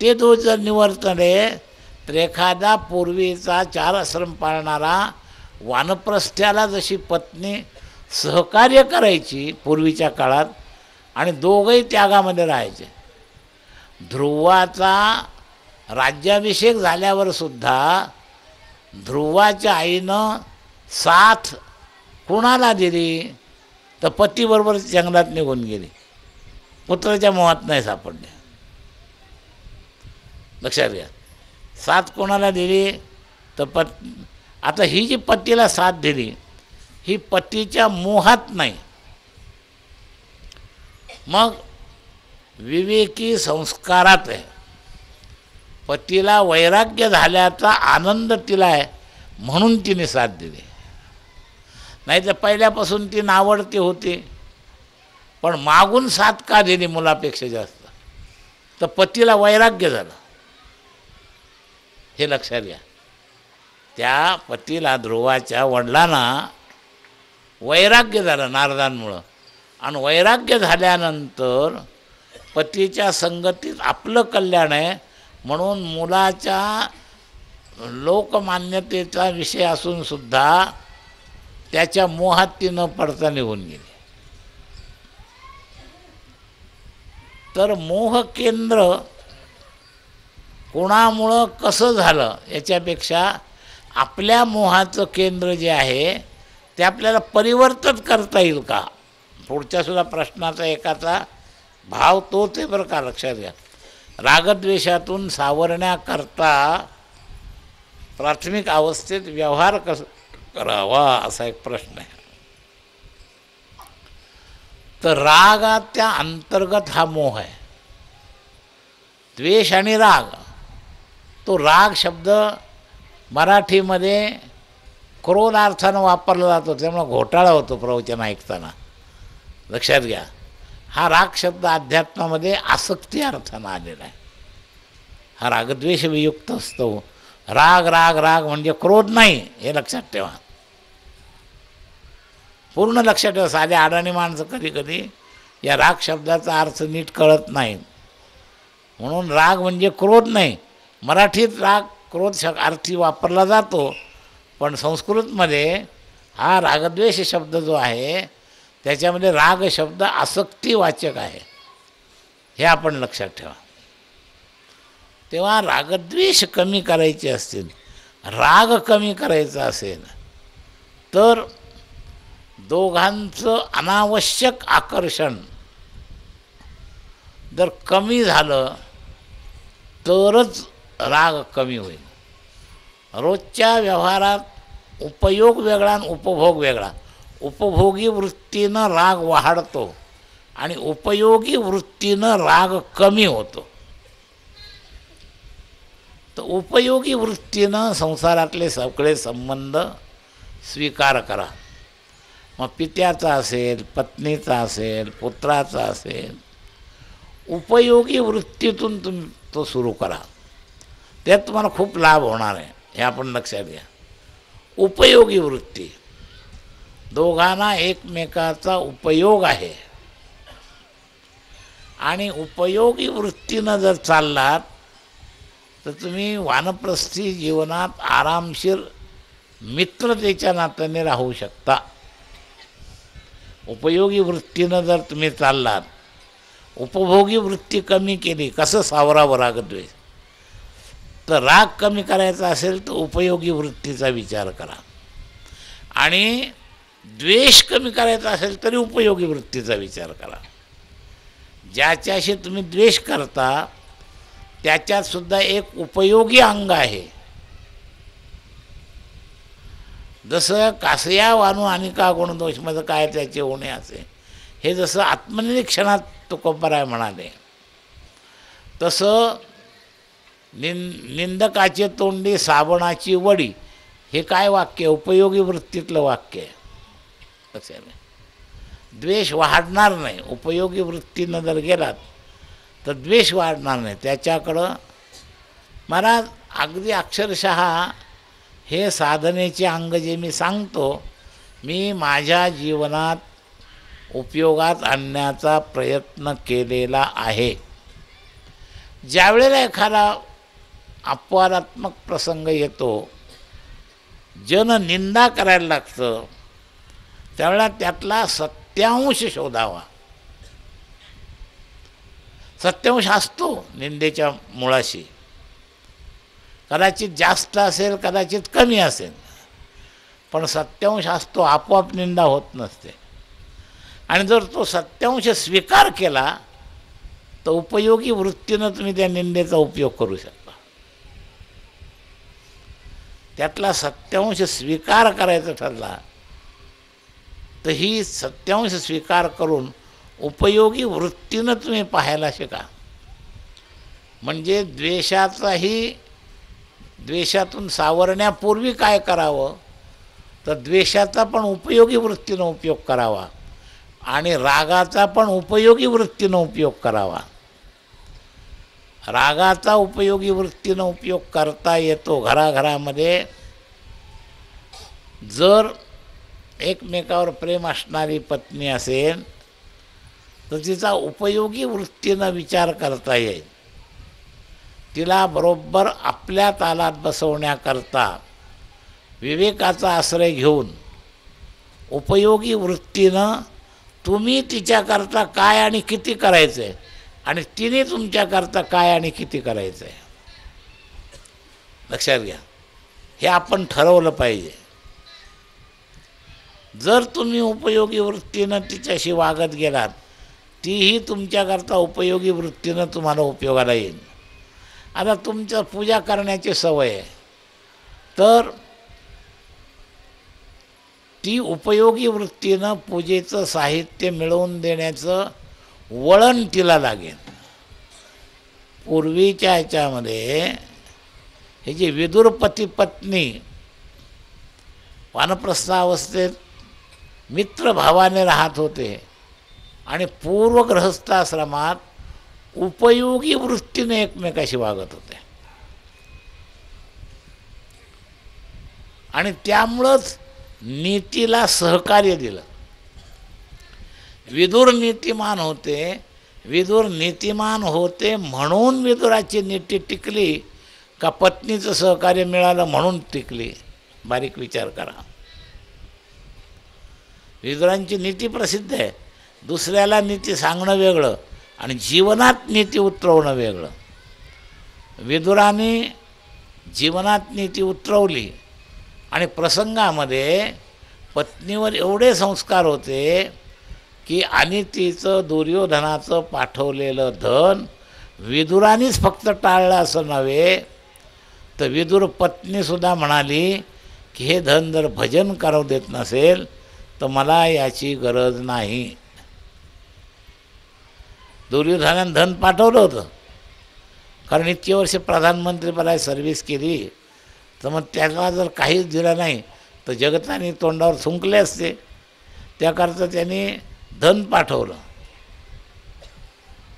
ते दोष जर निवर्तले तर एखादा पूर्वीचा 4 आश्रम पाळणारा वानप्रस्थ्याला जशी पत्नी सहकार्य करायची पूर्वीच्या काळात आणि दोघंही त्यागामध्ये राहायचे. ध्रुवाचा राज्याभिषेक झाल्यावर सुद्धा ध्रुवाच्या आईनं साथ कुणाला दिली तर पतीबरोबर जंगलात निघून गेली. पुत्राच्या मोहात नाही सापडले. लक्षात घ्या. साथ कोणाला दिली तर आता ही जी पतीला साथ दिली ही पतीच्या मोहात नाही. मग विवेकी संस्कारात आहे. पतीला वैराग्य झाल्याचा आनंद तिला आहे म्हणून तिने साथ दिली. नाही तर पहिल्यापासून ती नावडती होती पण मागून साथ का दिली मुलापेक्षा जास्त तर पतीला वैराग्य झालं. हे लक्षात घ्या. त्या पतीला ध्रुवाच्या वडिलांना वैराग्य झालं नारदांमुळं आणि वैराग्य झाल्यानंतर पतीच्या संगतीत आपलं कल्याण आहे म्हणून मुलाच्या लोकमान्यतेचा विषय असून सुद्धा त्याच्या मोहात ती न पडता निघून गेली. तर मोह केंद्र कोणामुळं कसं झालं याच्यापेक्षा आपल्या मोहाचं केंद्र जे आहे ते आपल्याला परिवर्तित करता येईल का पुढच्यासुद्धा प्रश्नाचा एकाचा भाव तोच आहे बरं का. लक्षात घ्या. रागद्वेषातून सावरण्याकरता प्राथमिक अवस्थेत व्यवहार कसा करावा असा एक प्रश्न आहे. तर रागाच्या अंतर्गत हा मोह आहे. द्वेष आणि राग. तो राग शब्द मराठीमध्ये क्रोधार्थानं वापरला जातो त्यामुळे घोटाळा होतो प्रवचन ऐकताना. लक्षात घ्या. हा राग शब्द अध्यात्मामध्ये आसक्ती अर्थानं आलेला आहे. हा रागद्वेष वियुक्त असतो. राग राग राग म्हणजे क्रोध नाही हे लक्षात ठेवा. पूर्ण लक्षात ठेवा. साधे अडाणी माणसं कधी कधी या राग शब्दाचा अर्थ नीट कळत नाही म्हणून राग म्हणजे क्रोध नाही. मराठीत राग क्रोध अर्थी वापरला जातो पण संस्कृतमध्ये हा रागद्वेष शब्द जो आहे त्याच्यामध्ये राग शब्द आसक्तीवाचक आहे हे आपण लक्षात ठेवा. तेव्हा रागद्वेष कमी करायचे असतील राग कमी करायचा असेल तर दोघांचं अनावश्यक आकर्षण जर कमी झालं तरच राग कमी होईल. रोजच्या व्यवहारात उपयोग वेगळा आणि उपभोग वेगळा. उपभोगी वृत्तीनं राग वाढतो आणि उपयोगी वृत्तीनं राग कमी होतो. तर उपयोगी वृत्तीनं संसारातले सगळे संबंध स्वीकार करा. मग पित्याचा असेल पत्नीचा असेल पुत्राचा असेल उपयोगी वृत्तीतून तुम्ही तो सुरू करा. त्यात तुम्हाला खूप लाभ होणार आहे हे आपण लक्षात घ्या. उपयोगी वृत्ती दोघांना एकमेकाचा उपयोग आहे आणि उपयोगी वृत्तीनं जर चाललात तर तुम्ही वानप्रस्थी जीवनात आरामशीर मित्रतेच्या नात्याने राहू शकता. उपयोगी वृत्तीनं जर तुम्ही चाललात उपभोगी वृत्ती कमी केली कसं सावरावं रागद्वेष. तर राग कमी करायचा असेल तर उपयोगी वृत्तीचा विचार करा आणि द्वेष कमी करायचा असेल तरी उपयोगी वृत्तीचा विचार करा. ज्याच्याशी तुम्ही द्वेष करता त्याच्यात सुद्धा एक उपयोगी अंग आहे. जसं कासया वानू आणि का गुणदोषमध्ये काय त्याचे होणे असे हे जसं आत्मनिरीक्षणात तुकोबाराय म्हणाले तसं निंदकाचे तोंडी साबणाची वडी हे काय वाक्य उपयोगी वृत्तीतलं वाक्य आहे. लक्षात द्वेष वाढणार नाही. उपयोगी वृत्तीनं जर गेलात तर द्वेष वाढणार नाही त्याच्याकडं. महाराज अगदी अक्षरशः हे साधनेचे अंग जे मी सांगतो, मी माझ्या जीवनात उपयोगात आणण्याचा प्रयत्न केलेला आहे. ज्यावेळेला एखादा अपवादात्मक प्रसंग येतो, जननिंदा करायला लागतं, त्यावेळेला त्यातला सत्यांश शोधावा. सत्यांश असतो निंदेच्या मुळाशी, कदाचित जास्त असेल कदाचित कमी असेल, पण सत्यांश असतो, आपोआप निंदा होत नसते. आणि जर तो सत्यांश स्वीकार केला तर उपयोगी वृत्तीनं तुम्ही त्या निंदेचा उपयोग करू शकता. त्यातला सत्यांश स्वीकार करायचा ठरला तर ही सत्यांश स्वीकार करून उपयोगी वृत्तीनं तुम्ही पाहायला शिका. म्हणजे द्वेषातून सावरण्यापूर्वी काय करावं, तर द्वेषाचा पण उपयोगी वृत्तीनं उपयोग करावा आणि रागाचा पण उपयोगी वृत्तीनं उपयोग करावा. रागाचा उपयोगी वृत्तीनं उपयोग करता येतो. घराघरामध्ये जर एकमेकावर प्रेम असणारी पत्नी असेल तर तिचा उपयोगी वृत्तीनं विचार करता येईल. तिला बरोबर आपल्या तालात बसवण्याकरता विवेकाचा आश्रय घेऊन उपयोगी वृत्तीनं तुम्ही तिच्याकरता काय आणि किती करायचं आहे आणि तिने तुमच्याकरता काय आणि किती करायचं आहे, लक्षात घ्या. हे आपण ठरवलं पाहिजे. जर तुम्ही उपयोगी वृत्तीनं तिच्याशी वागत गेलात, तीही तुमच्याकरता उपयोगी वृत्तीनं तुम्हाला उपयोगाला येईल. आता तुमचं पूजा करण्याची सवय आहे, तर ती उपयोगी वृत्तीनं पूजेचं साहित्य मिळवून देण्याचं वळण तिला लागेल. पूर्वीच्या ह्याच्यामध्ये हे जे विदुर पती पत्नी वानप्रस्थावस्थेत मित्रभावाने राहत होते आणि पूर्वगृहस्थाश्रमात उपयोगी वृत्तीने एकमेकाशी वागत होते आणि त्यामुळंच नीतीला सहकार्य दिलं. विदुर नीतिमान होते म्हणून विदुराची नीती टिकली का पत्नीचं सहकार्य मिळालं म्हणून टिकली? बारीक विचार करा. विदुरांची नीती प्रसिद्ध आहे. दुसऱ्याला नीती सांगणं वेगळं आणि जीवनात नीती उतरवणं वेगळं. विदुराने जीवनात नीती उतरवली आणि प्रसंगामध्ये पत्नीवर एवढे संस्कार होते की अनितीचं दुर्योधनाचं पाठवलेलं धन विदुरानेच फक्त टाळलं असं नव्हे, तर विदुर पत्नीसुद्धा म्हणाली की हे धन जर भजन करू देत नसेल तर मला याची गरज नाही. दुर्योधनानं धन पाठवलं होतं कारण इतके वर्ष प्रधानमंत्रीपदाची सर्व्हिस केली, तर मग त्याला जर काहीच दिलं नाही तर जगताने तोंडावर थुंकले असते. त्याकरता त्यांनी धन पाठवलं.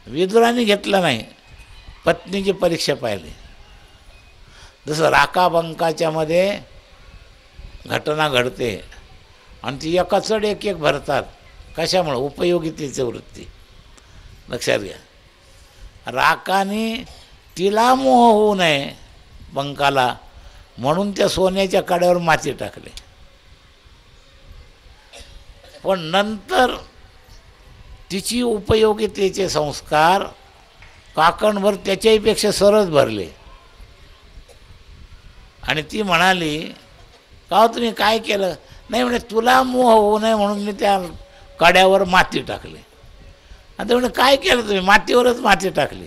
विदुराने घेतलं नाही, पत्नीची परीक्षा पाहिली. जसं राकाबंकाच्या मध्ये घटना घडते आणि ती एकाचड एक एक भरतात. कशामुळं? उपयोगितेची वृत्ती. लक्षात घ्या. राकाने तिला मोह होऊ नये बंकाला म्हणून त्या सोन्याच्या कड्यावर माती टाकली, पण नंतर तिची उपयोगितेचे संस्कार काकणभर त्याच्याहीपेक्षा सरस भरले आणि ती म्हणाली का तुम्ही काय केलं? नाही म्हणे तुला मोह होऊ नये म्हणून मी त्या कड्यावर माती टाकली. आता म्हणे काय केलं तुम्ही? मातीवरच माती टाकली.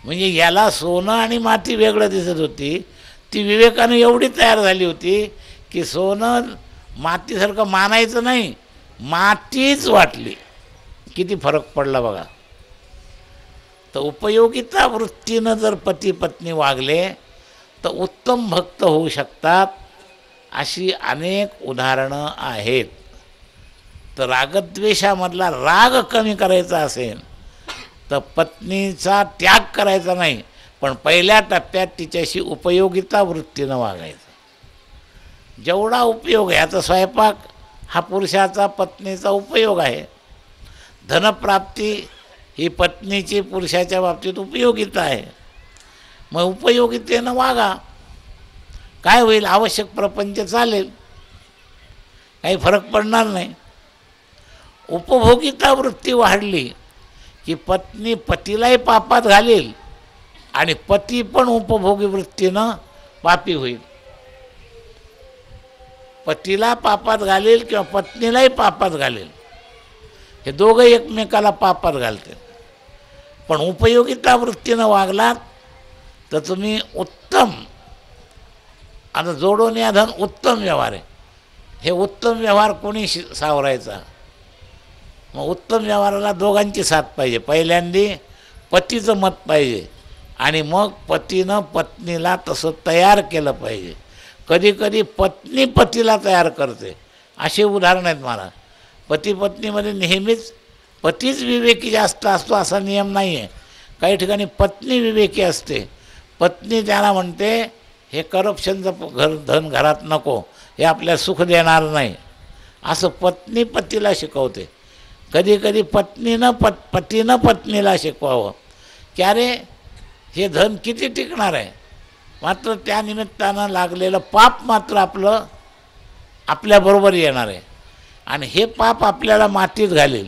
म्हणजे याला सोनं आणि माती वेगळं दिसत होती, ती विवेकाने एवढी तयार झाली होती की सोनं मातीसारखं मानायचं नाही, मातीच वाटली. किती फरक पडला बघा. तर उपयोगिता वृत्तीनं जर पती पत्नी वागले तर उत्तम भक्त होऊ शकतात. अशी अनेक उदाहरणं आहेत. तर रागद्वेषामधला राग कमी करायचा असेल तर पत्नीचा त्याग करायचा नाही, पण पहिल्या टप्प्यात तिच्याशी उपयोगिता वृत्तीनं वागायचं. जेवढा उपयोग आहे, आता स्वयंपाक हा पुरुषाचा पत्नीचा उपयोग आहे, धनप्राप्ती ही पत्नीची पुरुषाच्या बाबतीत उपयोगिता आहे. मग उपयोगितेनं वागा, काय होईल, आवश्यक प्रपंच चालेल, काही फरक पडणार नाही. उपभोगिता वृत्ती वाढली की पत्नी पतीलाही पापात घालेल आणि पती पण उपभोगी वृत्तीनं पापी होईल. पतीला पापात घालेल किंवा पत्नीलाही पापात घालेल, हे दोघं एकमेकाला पापात घालते. पण उपयोगिता वृत्तीनं वागलात तर तुम्ही उत्तम, आता जोडून या धन उत्तम व्यवहार आहे, हे उत्तम व्यवहार कोणी सावरायचा? मग उत्तम व्यवहाराला दोघांची साथ पाहिजे. पहिल्यांदी पतीचं मत पाहिजे आणि मग पतीनं पत्नीला तसं तयार केलं पाहिजे. कधी कधी पत्नी पतीला तयार करते, असे उदाहरण आहेत मला. पती पत्नीमध्ये नेहमीच पतीच विवेकी जास्त असतो असा नियम नाही आहे. काही ठिकाणी पत्नी विवेकी असते. पत्नी त्याला म्हणते हे करप्शनचं धन घरात नको, हे आपल्याला सुख देणार नाही, असं पत्नी पतीला शिकवते. कधी कधी पत्नीनं पत्नीला शिकवावं की अरे हे धन किती टिकणार आहे, मात्र त्या निमित्तानं लागलेलं पाप मात्र आपल्याबरोबर येणार आहे आणि हे पाप आपल्याला मातीत घालेल.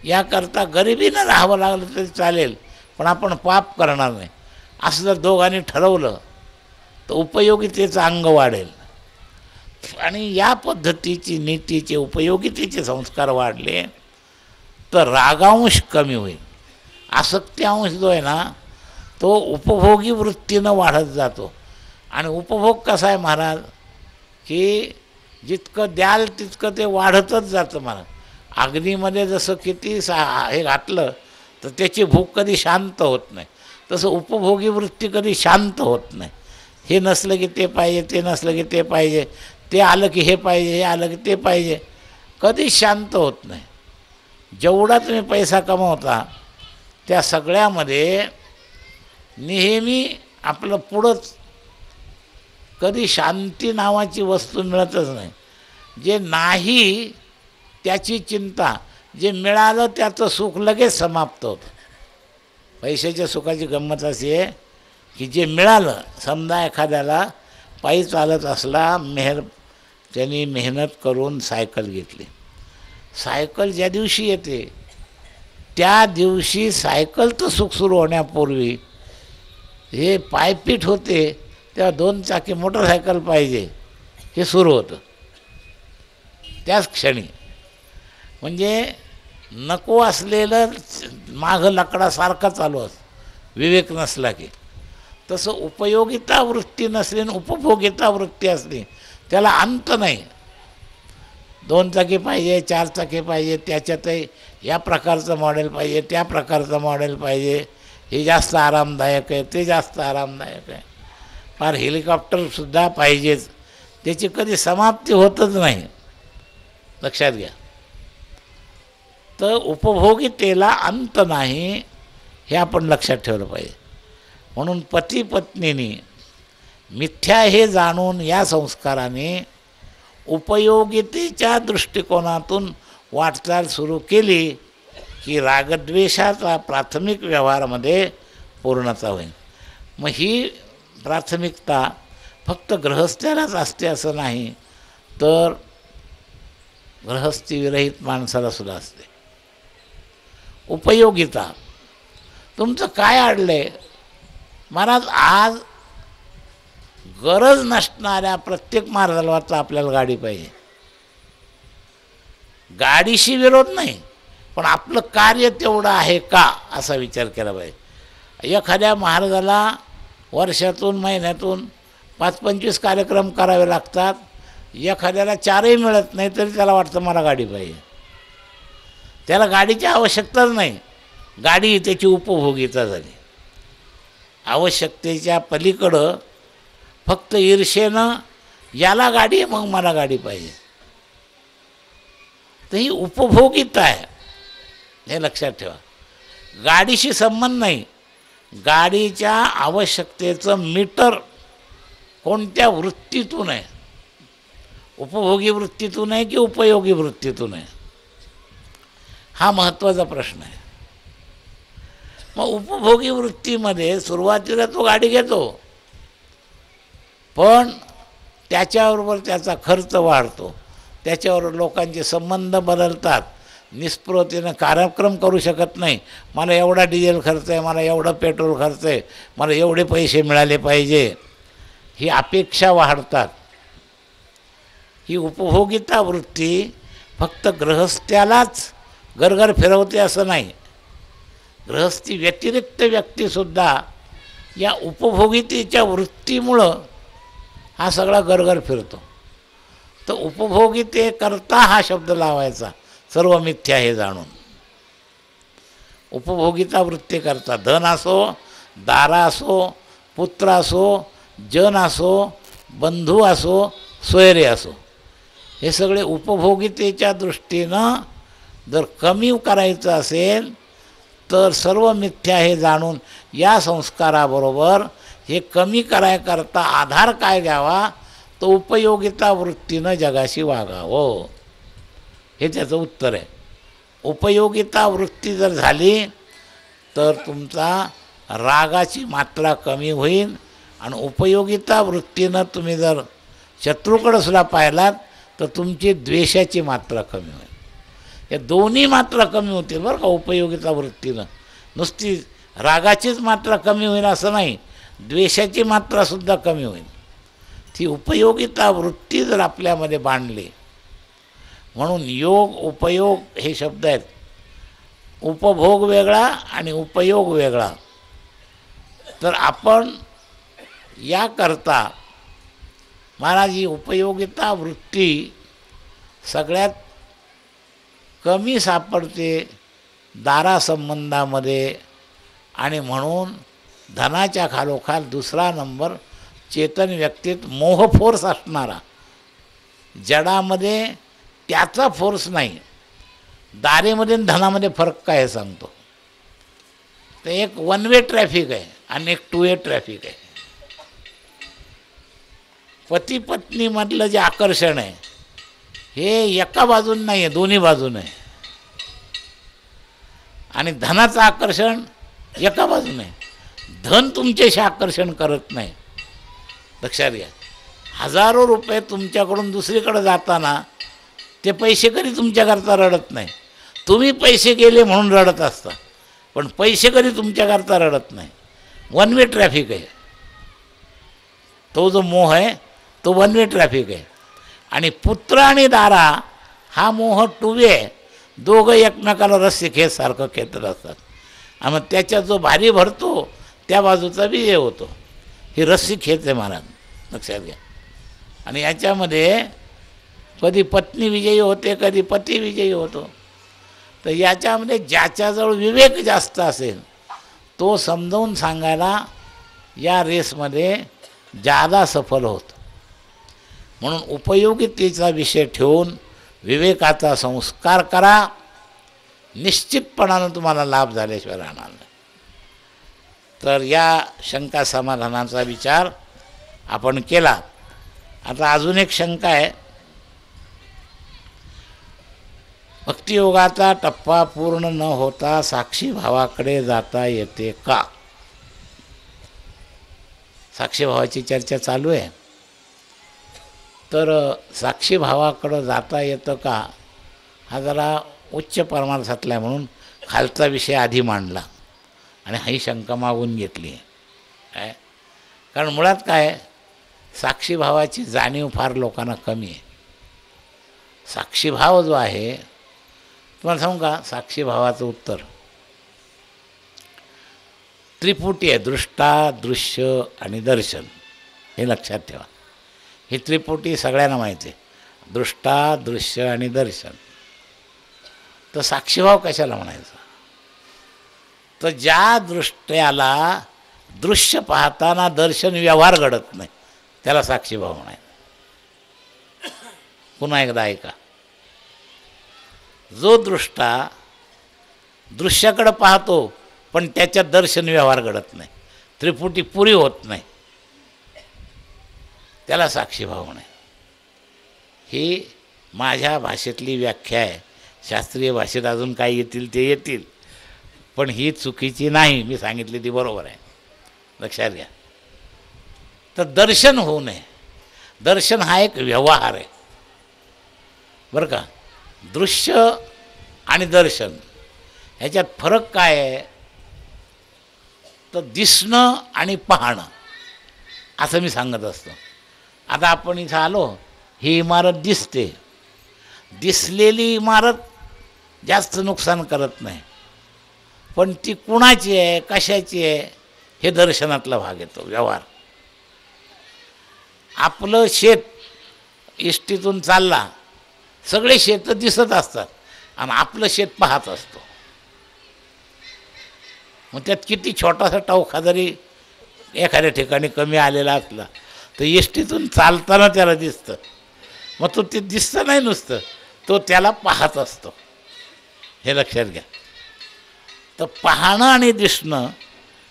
याकरता गरिबीनं राहावं लागलं तरी चालेल, पण आपण पाप करणार नाही, असं जर दोघांनी ठरवलं तर उपयोगितेचं अंग वाढेल. आणि या पद्धतीची नीतीचे उपयोगितेचे संस्कार वाढले तर रागांश कमी होईल. आसक्त्यांश जो आहे ना तो उपभोगी वृत्तीनं वाढत जातो. आणि उपभोग कसा आहे महाराज की जितकं द्याल तितकं ते वाढतच जातं महाराज. अग्नीमध्ये जसं किती हे घातलं तर त्याची भूक कधी शांत होत नाही, तसं उपभोगी वृत्ती कधी शांत होत नाही. हे नसलं की ते पाहिजे, ते नसलं की ते पाहिजे, ते आलं की हे पाहिजे, हे आलं की ते पाहिजे, कधीच शांत होत नाही. जेवढा तुम्ही पैसा कमवता त्या सगळ्यामध्ये नेहमी आपलं पुढंच, कधी शांती नावाची वस्तू मिळतच नाही. जे नाही त्याची चिंता, जे मिळालं त्याचं सुख लगेच समाप्त होतं. पैशाच्या सुखाची गंमत अशी आहे की जे मिळालं, समजा एखाद्याला पायी चालत असला, त्यांनी मेहनत करून सायकल घेतली, सायकल ज्या दिवशी येते त्या दिवशी सायकलचं सुख सुरू होण्यापूर्वी हे पायपीट होते तेव्हा 2 चाकी मोटरसायकल पाहिजे हे सुरू होतं त्याच क्षणी. म्हणजे नको असलेलं मागं लकडासारखा चालू असतं विवेक नसला की. तसं उपयोगिता वृत्ती नसली आणि उपभोगिता वृत्ती असली त्याला अंत नाही. 2 चाकी पाहिजे, 4 चाकी पाहिजे, त्याच्यातही या प्रकारचं मॉडेल पाहिजे, त्या प्रकारचं मॉडेल पाहिजे, हे जास्त आरामदायक आहे, ते जास्त आरामदायक आहे, फार हेलिकॉप्टरसुद्धा पाहिजेच, त्याची कधी समाप्ती होतच नाही, लक्षात घ्या. तर उपभोगितेला अंत नाही हे आपण लक्षात ठेवलं पाहिजे. म्हणून पती पत्नीनी मिथ्या हे जाणून या संस्काराने उपयोगितेच्या दृष्टिकोनातून वाटचाल सुरू केली की रागद्वेषाचा प्राथमिक व्यवहारामध्ये पूर्णता होईल. मग ही प्राथमिकता फक्त गृहस्थ्यालाच असते असं नाही, तर गृहस्थीविरहित माणसाला सुद्धा असते. उपयोगिता तुमचं काय अडलं आहे महाराज? आज गरज नसणाऱ्या प्रत्येक मार्गाला आपल्याला गाडी पाहिजे. गाडीशी विरोध नाही, पण आपलं कार्य तेवढं आहे का असा विचार केला पाहिजे. एखाद्या महाराजाला वर्षातून महिन्यातून 5-25 कार्यक्रम करावे लागतात, एखाद्याला 4ही मिळत नाही तरी त्याला वाटतं मला गाडी पाहिजे. त्याला गाडीची आवश्यकताच नाही, गाडी ही त्याची उपभोगिता झाली. आवश्यकतेच्या पलीकडं फक्त ईर्षेनं याला गाडी आहे मग मला गाडी पाहिजे, तर ही उपभोगिता आहे, हे लक्षात ठेवा. गाडीशी संबंध नाही. गाडीच्या आवश्यकतेचं मीटर कोणत्या वृत्तीतून आहे, उपभोगी वृत्तीतून आहे की उपयोगी वृत्तीतून आहे, हा महत्त्वाचा प्रश्न आहे. मग उपभोगी वृत्तीमध्ये सुरुवातीला तो गाडी घेतो, पण त्याच्याबरोबर त्याचा खर्च वाढतो, त्याच्यावर लोकांचे संबंध बदलतात. निस्पृहतेनं कार्यक्रम करू शकत नाही. मला एवढा डिझेल खर्च आहे, मला एवढं पेट्रोल खर्च आहे, मला एवढे पैसे मिळाले पाहिजे, ही अपेक्षा वाढतात. ही उपभोगिता वृत्ती फक्त गृहस्थ्यालाच गरगर फिरवते असं नाही. गृहस्थी व्यतिरिक्त व्यक्तीसुद्धा या उपभोगितेच्या वृत्तीमुळं हा सगळा गरगर फिरतो. तर उपभोगितेकरता हा शब्द लावायचा, सर्व मिथ्या हे जाणून. उपभोगिता वृत्ती करता धन असो, दारा असो, पुत्र असो, जन असो, बंधू असो, सोयरे असो, हे सगळे उपभोगितेच्या दृष्टीनं जर कमी करायचं असेल तर सर्व मिथ्या हे जाणून या संस्काराबरोबर हे कमी करायकरता आधार काय घ्यावा, तर उपयोगिता वृत्तीनं जगाशी वागावं, हे त्याचं उत्तर आहे. उपयोगिता वृत्ती जर झाली तर तुमचा रागाची मात्रा कमी होईल, आणि उपयोगिता वृत्तीनं तुम्ही जर शत्रूकडंसुद्धा पाहिलात तर तुमची द्वेषाची मात्रा कमी होईल. या दोन्ही मात्रा कमी होतील बरं का उपयोगिता वृत्तीनं. नुसती रागाचीच मात्रा कमी होईल असं नाही, द्वेषाची मात्रासुद्धा कमी होईल. ती उपयोगिता वृत्ती जर आपल्यामध्ये बांधली, म्हणून योग उपयोग हे शब्द आहेत. उपभोग वेगळा आणि उपयोग वेगळा. तर आपण याकरता महाराज ही उपयोगिता वृत्ती सगळ्यात कमी सापडते दारासंबंधामध्ये, आणि म्हणून धनाच्या खालोखाल दुसरा नंबर चेतन व्यक्तीत मोह फोर्स असणारा. जडामध्ये त्याचा फोर्स नाही. दारेमध्ये आणि धनामध्ये फरक काय आहे सांगतो. तर एक वन वे ट्रॅफिक आहे आणि एक टू वे ट्रॅफिक आहे. पती पत्नीमधलं जे आकर्षण आहे हे एका बाजून नाही आहे, दोन्ही बाजून आहे. आणि धनाचं आकर्षण एका बाजून आहे. धन तुमच्याशी आकर्षण करत नाही. लक्षात घ्या, हजारो रुपये तुमच्याकडून दुसरीकडे जाताना ते पैसे कधी तुमच्याकरता रडत नाही. तुम्ही पैसे गेले म्हणून रडत असता, पण पैसे कधी तुमच्याकरता रडत नाही. वन वे ट्रॅफिक आहे. तो जो मोह आहे तो वन वे ट्रॅफिक आहे. आणि पुत्र आणि दारा हा मोह टू वे आहे. दोघं एकमेकाला रस्सी खेच सारखं खेचत असतात. आणि मग त्याच्यात जो भारी भरतो त्या बाजूचा विजय होतो. ही रस्सी खेच आहे महाराज, लक्षात घ्या. आणि याच्यामध्ये कधी पत्नी विजयी होते, कधी पती विजयी होतो. तर याच्यामध्ये ज्याच्याजवळ विवेक जास्त असेल तो समजावून सांगायला या रेसमध्ये जादा सफल होतो. म्हणून उपयोगितेचा विषय ठेवून विवेकाचा संस्कार करा. निश्चितपणानं तुम्हाला लाभ झाल्याशिवाय राहणार नाही. तर या शंका समाधानाचा विचार आपण केला. आता अजून एक शंका आहे. भक्तियोगाचा टप्पा पूर्ण न होता साक्षी भावाकडे जाता येते का? साक्षी भावाची चर्चा चालू आहे. तर साक्षी भावाकडं जाता येतं का हा जरा उच्च परमार्थातला आहे, म्हणून खालचा विषय आधी मांडला आणि ही शंका मागून घेतली आहे. कारण मुळात काय, साक्षी भावाची जाणीव फार लोकांना कमी आहे. साक्षीभाव जो आहे, तुम्हाला सांगू का, साक्षी भावाचं उत्तर त्रिपुटी आहे. दृष्टा, दृश्य आणि दर्शन, हे लक्षात ठेवा. ही त्रिपुटी सगळ्यांना माहिती आहे. दृष्टा, दृश्य आणि दर्शन. तर साक्षीभाव कशाला म्हणायचा? तर ज्या दृष्ट्याला दृश्य पाहताना दर्शन व्यवहार घडत नाही त्याला साक्षीभाव म्हणायचा. पुन्हा एकदा ऐका. जो दृष्टा दृश्याकडे पाहतो पण त्याच्यात दर्शन व्यवहार घडत नाही, त्रिपुटी पुरी होत नाही, त्याला साक्षीभाव म्हणे. ही माझ्या भाषेतली व्याख्या आहे. शास्त्रीय भाषेत अजून काय येतील ते येतील, पण ही चुकीची नाही. मी सांगितली ती बरोबर आहे, लक्षात घ्या. तर दर्शन होऊ नये. दर्शन हा एक व्यवहार आहे बरं का. दृश्य आणि दर्शन ह्याच्यात फरक काय आहे, तर दिसणं आणि पाहणं असं मी सांगत असतो. आता आपण इथं आलो, ही इमारत दिसते. दिसलेली इमारत जास्त नुकसान करत नाही, पण ती कुणाची आहे, कशाची आहे, हे दर्शनातला भाग येतो, व्यवहार. आपलं शेत इष्टीतून चालला, सगळे शेत दिसत असतात आणि आपलं शेत पाहत असतो. मग त्यात किती छोटासा टवखा जरी एखाद्या ठिकाणी कमी आलेला असला तर इष्टीतून चालताना त्याला दिसतं. मग तो ते दिसतं नाही नुसतं, तो त्याला पाहत असतो. हे लक्षात घ्या. तर पाहणं आणि दिसणं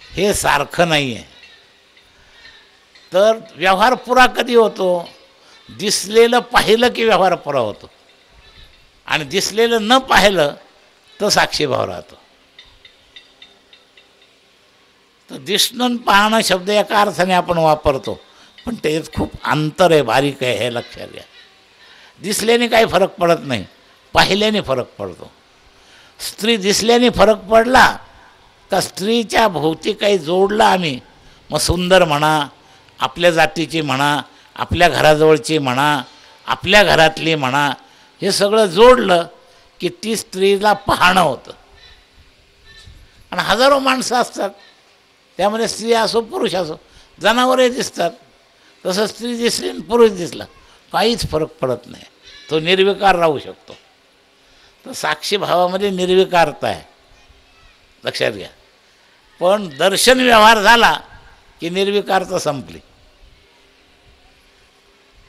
हे सारखं नाही आहे. तर व्यवहार पुरा कधी होतो, दिसलेलं पाहिलं की व्यवहार पुरा होतो, आणि दिसलेलं न पाहिलं तर साक्षीभाव राहतो. तर दिसणं पाहणं शब्द एका अर्थाने आपण वापरतो, पण त्याच्यात खूप अंतर आहे, बारीक आहे, हे लक्षात घ्या. दिसल्याने काही फरक पडत नाही, पाहिल्याने फरक पडतो. स्त्री दिसल्याने फरक पडला का स्त्रीच्या भोवती काही जोडलं आम्ही, मग सुंदर म्हणा, आपल्या जातीची म्हणा, आपल्या घराजवळची म्हणा, आपल्या घरातली म्हणा, हे सगळं जोडलं की ती स्त्रीला पाहणं होतं. आणि हजारो माणसं असतात, त्यामध्ये स्त्री असो पुरुष असो, जनावरही दिसतात. तसं स्त्री दिसली आणि पुरुष दिसला काहीच फरक पडत नाही, तो निर्विकार राहू शकतो. तर साक्षीभावामध्ये निर्विकारता आहे, लक्षात घ्या. पण दर्शन व्यवहार झाला की निर्विकारता संपली.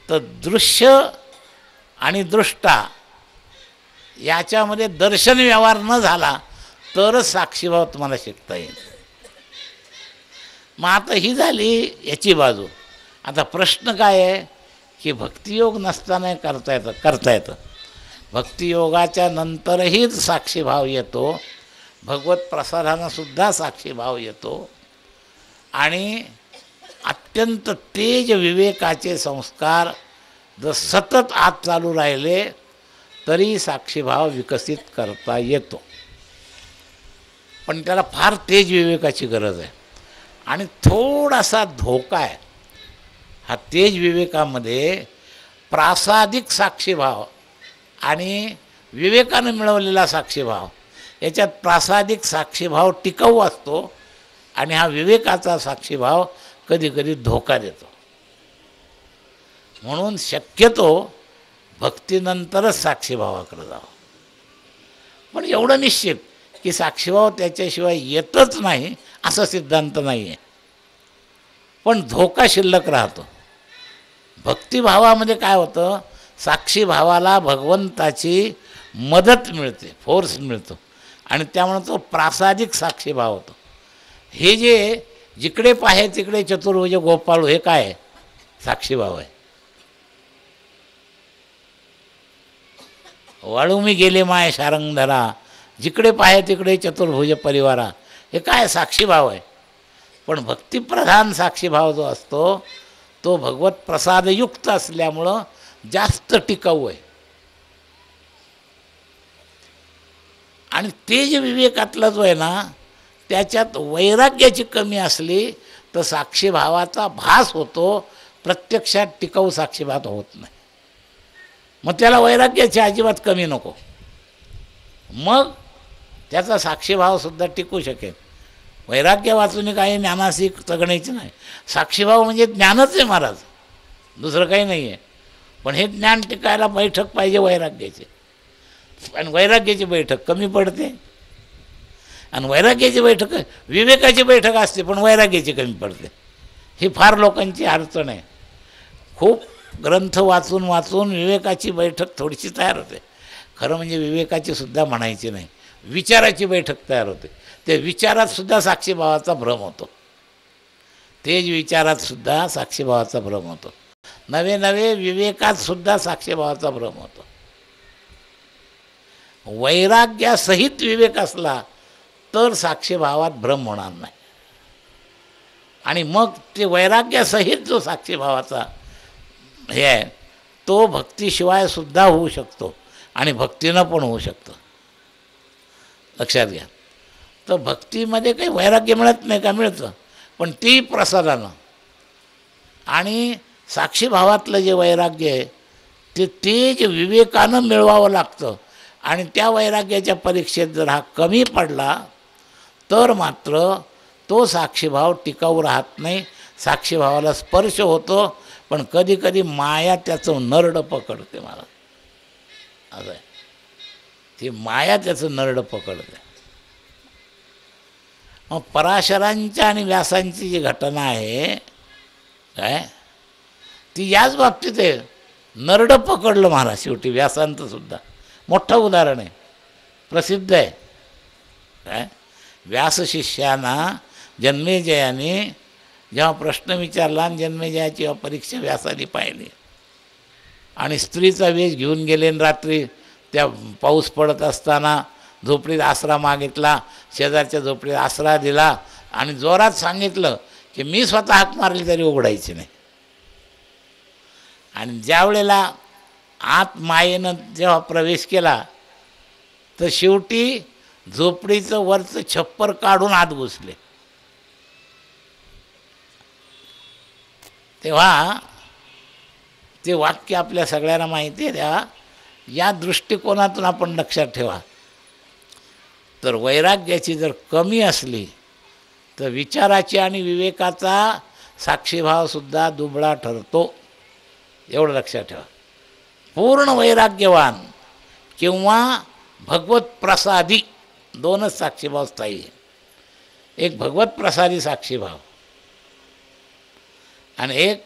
तर दृश्य आणि दृष्टा याच्यामध्ये दर्शन व्यवहार न झाला तरच साक्षीभाव तुम्हाला शिकता येईल. मग आता ही झाली याची बाजू. आता प्रश्न काय आहे की भक्तियोग नसताना करता येतं. भक्तियोगाच्या नंतरही साक्षीभाव येतो, भगवत प्रसादानंसुद्धा साक्षीभाव येतो. आणि अत्यंत तेज विवेकाचे संस्कार जर सतत आत चालू राहिले तरी साक्षीभाव विकसित करता येतो. पण त्याला फार तेज विवेकाची गरज आहे आणि थोडासा धोका आहे. हा तेज विवेकामध्ये प्रासादिक साक्षीभाव आणि विवेकानं मिळवलेला साक्षीभाव, याच्यात प्रासादिक साक्षीभाव टिकाऊ असतो आणि हा विवेकाचा साक्षीभाव कधी कधी धोका देतो. म्हणून शक्यतो भक्तीनंतरच साक्षीभावाकडे जावं. पण एवढं निश्चित की साक्षीभाव त्याच्याशिवाय येतच नाही असा सिद्धांत नाही आहे, पण धोका शिल्लक राहतो. भक्तिभावामध्ये काय होतं, साक्षीभावाला भगवंताची मदत मिळते, फोर्स मिळतो, आणि त्यामुळे तो प्रासादिक साक्षीभाव होतो. हे जे जिकडे पाहे तिकडे चतुर्भुज गोपाळू, हे काय आहे, साक्षीभाव आहे. वाळू मी गेले माय शारंगधरा, जिकडे पाहे तिकडे चतुर्भुज परिवारा, हे काय साक्षीभाव आहे. पण भक्तिप्रधान साक्षीभाव जो असतो तो भगवत प्रसादयुक्त असल्यामुळं जास्त टिकाऊ आहे. आणि तेज विवेकातला जो आहे ना, त्याच्यात वैराग्याची कमी असली तर साक्षीभावाचा भास होतो, प्रत्यक्षात टिकाऊ साक्षीभाव होत नाही. मग त्याला वैराग्याची अजिबात कमी नको, मग त्याचा साक्षीभावसुद्धा टिकू शकेल. वैराग्य वाचून काही ज्ञानाशी तगण्याची नाही. साक्षीभाव म्हणजे ज्ञानच आहे महाराज, दुसरं काही नाही आहे. पण हे ज्ञान टिकायला बैठक पाहिजे वैराग्याची, आणि वैराग्याची बैठक कमी पडते. आणि वैराग्याची बैठक, विवेकाची बैठक असते पण वैराग्याची कमी पडते. ही फार लोकांची अडचण आहे. खूप ग्रंथ वाचून वाचून विवेकाची बैठक थोडीशी तयार होते, खरं म्हणजे विवेकाची सुद्धा म्हणायची नाही, विचाराची बैठक तयार होते. ते विचारात सुद्धा साक्षीभावाचा भ्रम होतो. तेज विचारात सुद्धा साक्षीभावाचा भ्रम होतो. नवे नवे विवेकात सुद्धा साक्षीभावाचा भ्रम होतो. वैराग्यासहित विवेक असला तर साक्षीभावात भ्रम होणार नाही. आणि मग ते वैराग्यासहित जो साक्षीभावाचा हे आहे तो भक्तीशिवाय सुद्धा होऊ शकतो आणि भक्तीनं पण होऊ शकतो. लक्षात घ्या. तर भक्तीमध्ये काही वैराग्य मिळत नाही का? मिळतं, पण ती प्रसादानं. आणि साक्षीभावातलं जे वैराग्य आहे ते तेज विवेकानं मिळवावं लागतं. आणि त्या वैराग्याच्या परीक्षेत जर हा कमी पडला तर मात्र तो साक्षीभाव टिकाऊ राहत नाही. साक्षीभावाला स्पर्श होतो, पण कधी कधी माया त्याचं नरडं पकडते. मला असं आहे, ती माया त्याचं नरडं पकडते. मग पराशरांच्या आणि व्यासांची जी घटना आहे काय ती याच बाबतीत आहे. नरडं पकडलं महाराज शेवटी. व्यासांचं सुद्धा मोठं उदाहरण आहे, प्रसिद्ध आहे. काय व्यास शिष्याना जन्मेजयाने जेव्हा प्रश्न विचारला आणि जन्मेजयाची परीक्षा व्यासाने पाहिली आणि स्त्रीचा वेश घेऊन गेले आणि रात्री त्या पाऊस पडत असताना झोपडीत आसरा मागितला. शेजारच्या झोपडीत आसरा दिला आणि जोरात सांगितलं की मी स्वतः हाक मारली तरी उघडायची नाही. आणि ज्या वेळेला आत मायेनं जेव्हा प्रवेश केला तर शेवटी झोपडीचं वरचं छप्पर काढून आत घुसले. तेव्हा ते वाक्य आपल्या सगळ्यांना माहिती आहे. तेव्हा या दृष्टिकोनातून आपण लक्षात ठेवा. तर वैराग्याची जर कमी असली तर विचाराची आणि विवेकाचा साक्षीभावसुद्धा दुबळा ठरतो. एवढं लक्षात ठेवा. पूर्ण वैराग्यवान किंवा भगवत प्रसादी दोनच साक्षीभाव स्थायी आहे. एक भगवत प्रसादी साक्षीभाव आणि एक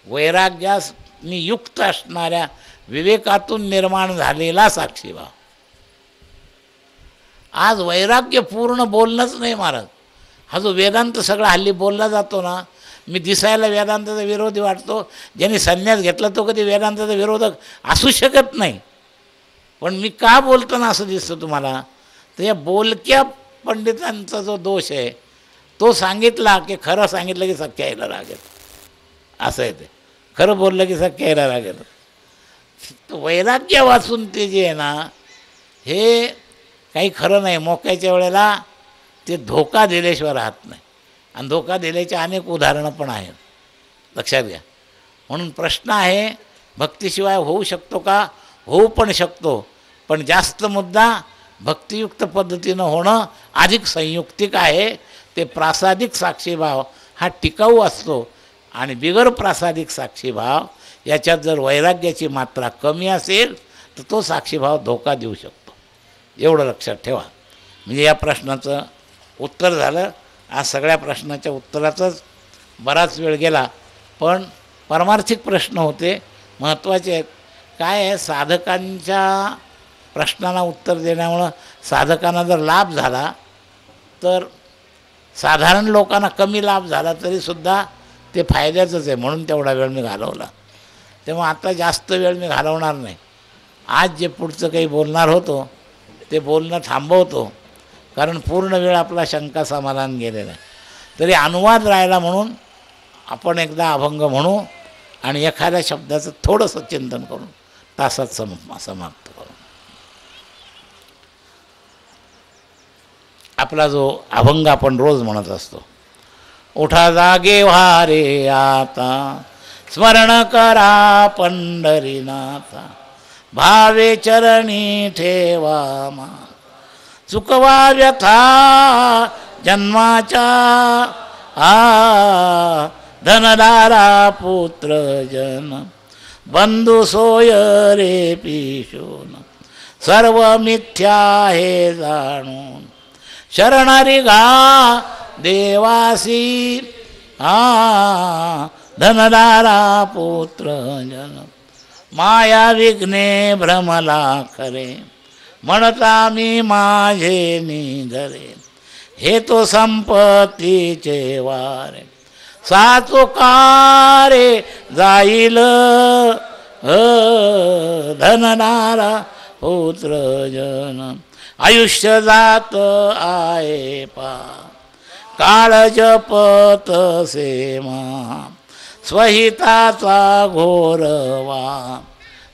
वैराग्याने युक्त असणाऱ्या विवेकातून निर्माण झालेला साक्षीभाव. आज वैराग्य पूर्ण बोलणंच नाही महाराज. हा जो वेदांत सगळा हल्ली बोलला जातो ना, मी दिसायला वेदांताचा विरोधी वाटतो. ज्यांनी संन्यास घेतला तो कधी वेदांताचा विरोधक असू शकत नाही. पण मी का बोलतो ना असं दिसतं तुम्हाला, तर या बोलक्या पंडितांचा जो दोष आहे तो सांगितला की खरं सांगितलं की सख्या यायला राग येतो. असं आहे ते. खरं बोललं की सख्या यायला राग येतो. वैराग्य वाचून ते जे आहे ना हे काही खरं नाही. मोक्याच्या वेळेला ते धोका दिल्याशिवाय राहत नाही. आणि धोका दिल्याची अनेक उदाहरणं पण आहेत. लक्षात घ्या. म्हणून प्रश्न आहे भक्तीशिवाय होऊ शकतो का? होऊ पण शकतो, पण जास्त मुद्दा भक्तियुक्त पद्धतीनं होणं अधिक संयुक्तिक आहे. ते प्रासादिक साक्षीभाव हा टिकाऊ असतो आणि बिगर प्रासादिक साक्षीभाव याच्यात जर वैराग्याची मात्रा कमी असेल तर तो साक्षीभाव धोका देऊ शकतो. एवढं लक्षात ठेवा. म्हणजे या प्रश्नाचं उत्तर झालं. आज सगळ्या प्रश्नाच्या उत्तरातच बराच वेळ गेला, पण परमार्थिक प्रश्न होते, महत्त्वाचे आहेत. काय आहे, साधकांच्या प्रश्नांना उत्तर देण्यामुळं साधकांना जर लाभ झाला तर साधारण लोकांना कमी लाभ झाला तरीसुद्धा ते फायद्याचंच आहे. म्हणून तेवढा वेळ मी घालवला. तेव्हा आता जास्त वेळ मी घालवणार नाही. आज जे पुढचं काही बोलणार होतो ते बोलणं थांबवतो, कारण पूर्ण वेळ आपला शंका समाधान गेलेला आहे. तरी अनुवाद राहिला म्हणून आपण एकदा अभंग म्हणू आणि एखाद्या शब्दाचं थोडंसं चिंतन करून तासात समाप्त करू. आपला जो अभंग आपण रोज म्हणत असतो, उठा जागे व्हा रे आता, स्मरण करा पंढरीनाथा, भावे चरणी ठेवा मान, चुकवा व्यथा जन्माच्या, धनदारा पुत्र जन, बंधू सोय रे पिशोन, सर्व मिथ्या हे जाणून, शरणारी घा देवासी, धनदारा पुत्र जन, माया विघ्ने भ्रमला खरे, म्हणता मी माझे निधरे, हे तो संपत्तीचे वारे, साचुकारे जाईल धननारा पुत्र जन, आयुष्य जात आहे पा काळ जपत सेमा, स्वहिताचा घोरवा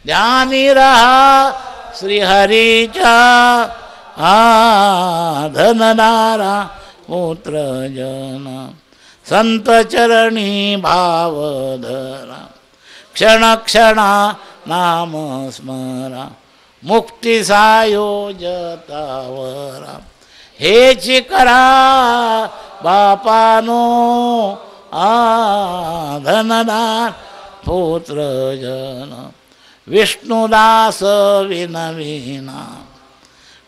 ध्यानी रहा श्रीहरीच्या धननारा पुत्र जन, संत चरणी भाव धरा, क्षण क्षणा नाम स्मरा, मुक्ती सायोजतावरा, हेच करा बापानो धनदार पुत्र जन, विष्णुदास विनविना,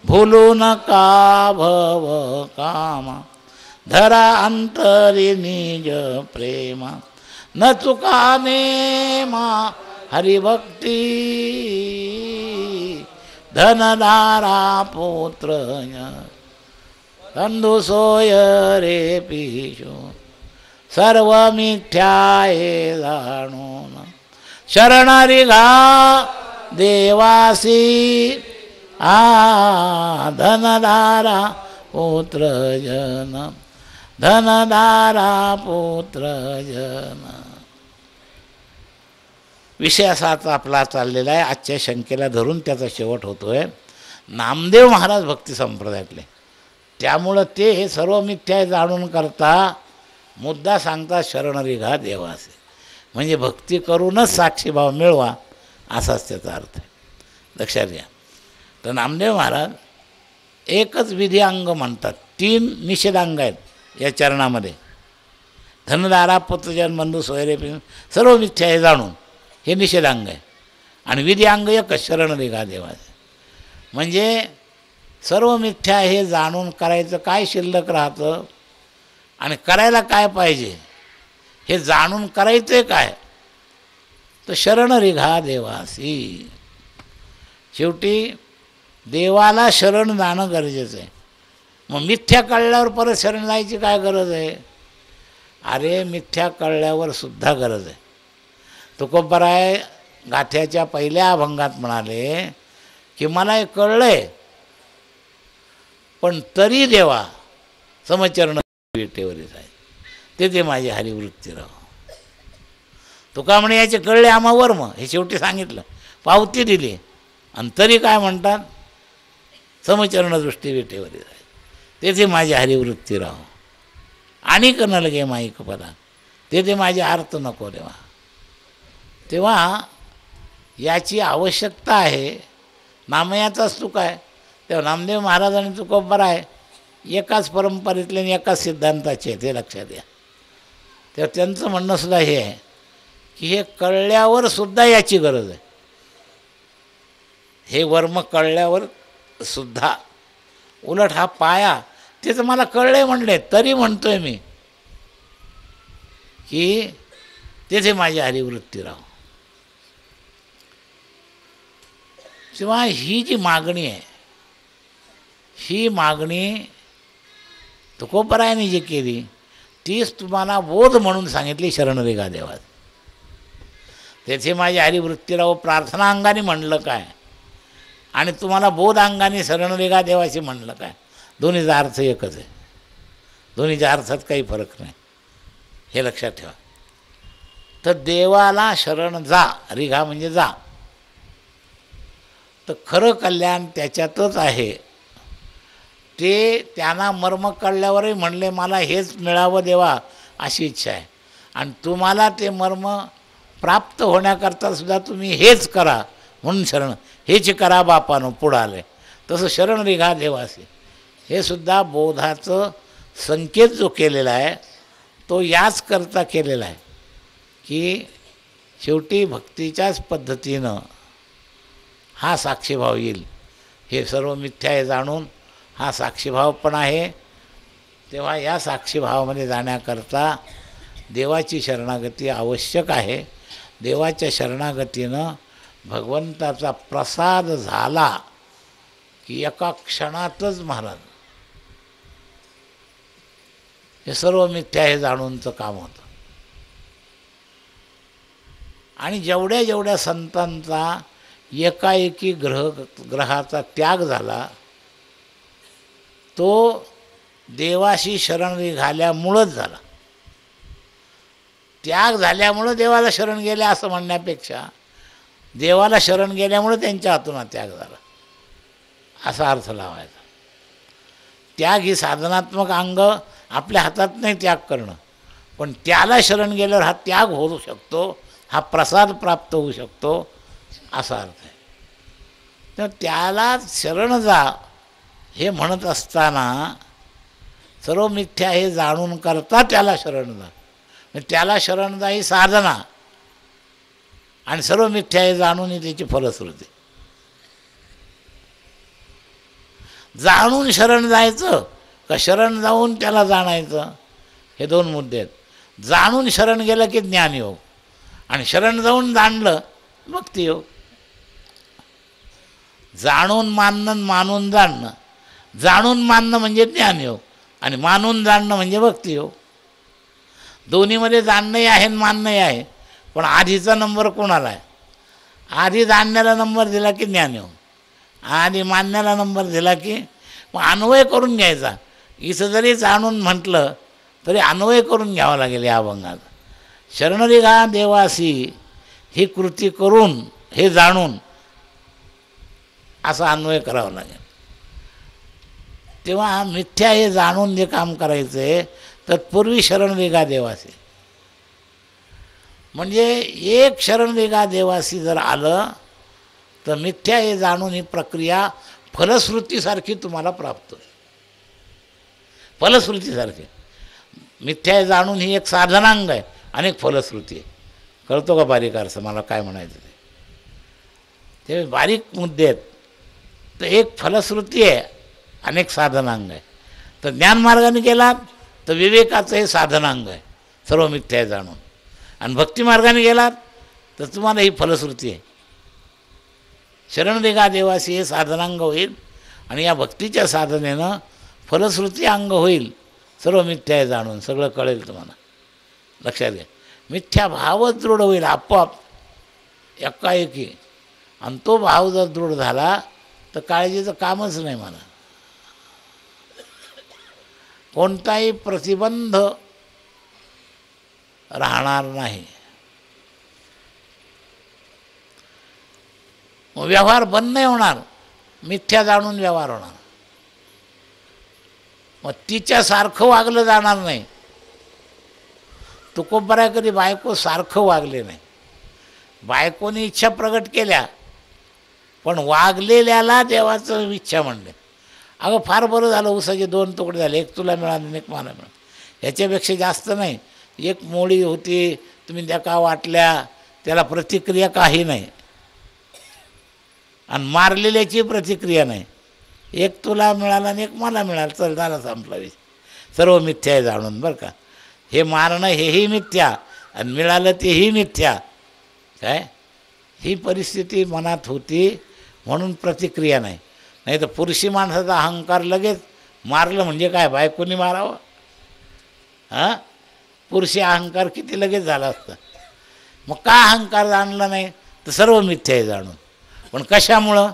भूलू नका भव कामा, धरा अंतरी निज प्रेमा, न चुकाने मा हरिभक्ती, धनदारा पुत्र बंधू सोय रे पिशो, सर्व मिथ्याये जाणून, शरणारी घा देवासी धनदारा पुत्र जन, धनदारा पुत्र जन. विषय असा आता आपला चाललेला आहे. आजच्या शंकेला धरून त्याचा शेवट होतोय. नामदेव महाराज भक्ती संप्रदायातले, त्यामुळं ते हे सर्व मिथ्या जाणून करता मुद्दा सांगता शरणरी घा देवासे, म्हणजे भक्ती करूनच साक्षीभाव मिळवा असाच त्याचा अर्थ आहे. लक्षात घ्या. तर नामदेव महाराज एकच विधी अंग म्हणतात, 3 निषेधांग आहेत या चरणामध्ये. धनदारा पुत्रजन बंधू सोयरे सर्व मिथ्या हे जाणून, हे निषेधांग आहे. आणि विधी अंग एकच शरणरी घा देवासे, म्हणजे सर्व मिथ्या हे जाणून करायचं काय शिल्लक राहतं आणि करायला काय पाहिजे, हे जाणून करायचं काय, तर शरणरी घा देवासी. शेवटी देवाला शरण जाणं गरजेचं आहे. मग मिथ्या कळल्यावर परत शरण जायची काय गरज आहे? अरे मिथ्या कळल्यावर सुद्धा गरज आहे. तुकोबराय गाथ्याच्या पहिल्या अभंगात म्हणाले की मला हे कळलंय, पण तरी देवा समचरण विटेवरीच आहे, ते माझी हरिवृत्ती राहो. तुका म्हणे याचे कळले आम्हा वर्म, हे शेवटी सांगितलं, पावती दिली, आणि तरी काय म्हणतात, समचरण दृष्टी विटेवरीच आहे, तेथे माझी हरिवृत्ती राहो. आणि न लगे माईक पदा, तेथे माझे अर्थ नको देवा. तेव्हा याची आवश्यकता आहे. नामयाचाच तुका आहे. तेव्हा नामदेव महाराज आणि तुकोबराय एकाच परंपरेतले आणि एकाच सिद्धांताचे ते लक्षात घ्या. तेव्हा त्यांचं म्हणणं सुद्धा हे आहे की हे कळल्यावर सुद्धा याची गरज आहे. हे वर्म कळल्यावर सुद्धा, उलट हा पाया ते तर मला कळले म्हणले तरी म्हणतोय मी की तेथे माझी हरिवृत्ती राहो. तेव्हा ही जी मागणी आहे, ही मागणी तुकोबरायाने जी केली तीच तुम्हाला बोध म्हणून सांगितली शरणरी घा देवास. तेथे माझी हरिवृत्ती राहो प्रार्थना अंगाने म्हणलं काय, आणि तुम्हाला बोध अंगाने शरणरी घा देवाशी म्हणलं काय, दोन्हीचा अर्थ एकच आहे. दोन्हीच्या अर्थात काही फरक नाही, हे लक्षात ठेवा. तर देवाला शरण जा, रिघा म्हणजे जा, तर खरं कल्याण त्याच्यातच आहे. ते त्यांना मर्म कळल्यावरही म्हणले मला हेच मिळावं देवा अशी इच्छा आहे, आणि तुम्हाला ते मर्म प्राप्त होण्याकरता सुद्धा तुम्ही हेच करा म्हणून शरण, हेच करा बापानं पुढं आले. तसं शरण रिघा देवासे हे सुद्धा बोधाचं संकेत जो केलेला आहे तो याच करता केलेला आहे की शेवटी भक्तीच्याच पद्धतीनं हा साक्षीभाव येईल. हे सर्व मिथ्या आहे जाणून हा साक्षीभाव पण आहे. तेव्हा या साक्षीभावामध्ये जाण्याकरता देवाची शरणागती आवश्यक आहे. देवाच्या शरणागतीनं भगवंताचा प्रसाद झाला की एका क्षणातच महाराज हे सर्व मिथ्या हे जाणूनचं काम होतं. आणि जेवढ्या जेवढ्या संतांचा एकाएकी ग्रहाचा त्याग झाला तो देवाशी शरण निघाल्यामुळंच झाला. त्याग झाल्यामुळं देवाला शरण गेले असं म्हणण्यापेक्षा देवाला शरण गेल्यामुळं त्यांच्या हातून त्याग झाला असा अर्थ लावायचा. त्याग ही साधनात्मक अंग आपल्या हातात नाही त्याग करणं, पण त्याला शरण गेल्यावर हा त्याग होऊ शकतो, हा प्रसाद प्राप्त होऊ शकतो असा अर्थ आहे. तर त्याला शरण जा हे म्हणत असताना सर्व मिथ्या हे जाणून करता त्याला शरण जा. त्याला शरण जा ही साधना आणि सर्व मिथ्या हे जाणून ही त्याची फलश्रुती. जाणून शरण जायचं का शरण जाऊन त्याला जाणायचं हे दोन मुद्दे आहेत. जाणून शरण गेलं की ज्ञानयोग आणि शरण जाऊन जाणलं भक्तियोग. जाणून मानणं मानून जाणणं, जाणून मानणं म्हणजे ज्ञानयोग आणि मानून जाणणं म्हणजे भक्तियोग. दोन्हीमध्ये जाणणंही आहे आणि मानणंही आहे, पण आधीचा नंबर कोणाला आहे? आधी जाणण्याला नंबर दिला की ज्ञानयोग, आधी मानण्याला नंबर दिला की मग अन्वय करून घ्यायचा. इथं जरी जाणून म्हटलं तरी अन्वय करून घ्यावं लागेल या अभंगात. शरणरिगा देवासी ही कृती करून हे जाणून असा अन्वय करावा लागेल. तेव्हा मिथ्या हे जाणून जे काम करायचं आहे तत्पूर्वी शरणरिगा देवासी म्हणजे एक शरणरिगा देवासी जर आलं तर मिथ्या हे जाणून ही प्रक्रिया फलश्रुतीसारखी तुम्हाला प्राप्त होईल. फलश्रुतीसारखी मिथ्या हे जाणून ही एक साधनांग आहे, अनेक फलश्रुती आहे. कळतो का बारीक अर्थ मला काय म्हणायचं ते बारीक मुद्दे आहेत. तर एक फलश्रुती आहे, अनेक साधनांग आहे. तर ज्ञानमार्गाने गेलात तर विवेकाचं हे साधनांग आहे सर्व मिथ्या हे जाणून, आणि भक्तिमार्गाने गेलात तर तुम्हाला ही फलश्रुती आहे. शरणरिगा देवासी हे साधनांग होईल आणि या भक्तीच्या साधनेनं फलश्रुती अंग होईल. सर्व मिथ्या हे जाणून सगळं कळेल तुम्हाला. लक्षात घ्या, मिथ्या भावच दृढ होईल आपोआप एकाएकी, आणि तो भाव जर दृढ झाला तर काळजीचं कामच नाही. मला कोणताही प्रतिबंध राहणार नाही. व्यवहार बंद नाही होणार, मिथ्या जाणून व्यवहार होणार. मग तिच्यासारखं वागलं जाणार नाही. तुकोबराय कधी बायको सारखं वागले नाही. बायकोने इच्छा प्रगट केल्या पण वागलेल्याला देवाचं इच्छा म्हणले. अगं फार बरं झालं, उसाचे 2 तुकडे झाले, एक तुला मिळाले एक मला मिळालं, ह्याच्यापेक्षा जास्त नाही. एक मोळी होती, तुम्ही त्या का वाटल्या, त्याला प्रतिक्रिया काही नाही, आणि मारलेल्याची प्रतिक्रिया नाही. एक तुला मिळाला आणि एक मला मिळालं, चल झाला संपला विषय. सर्व मिथ्या आहे जाणून बरं का. हे मारणं हेही मिथ्या आणि मिळालं तेही मिथ्या. काय ही परिस्थिती मनात होती म्हणून प्रतिक्रिया नाही. नाही तर पुरुषी माणसाचा अहंकार लगेच मारलं म्हणजे काय बायकोनी मारावं. हां, पुरुषी अहंकार किती लगेच झाला असता. मग का अहंकार जाणला नाही तर सर्व मिथ्या आहे जाणून. पण कशामुळं?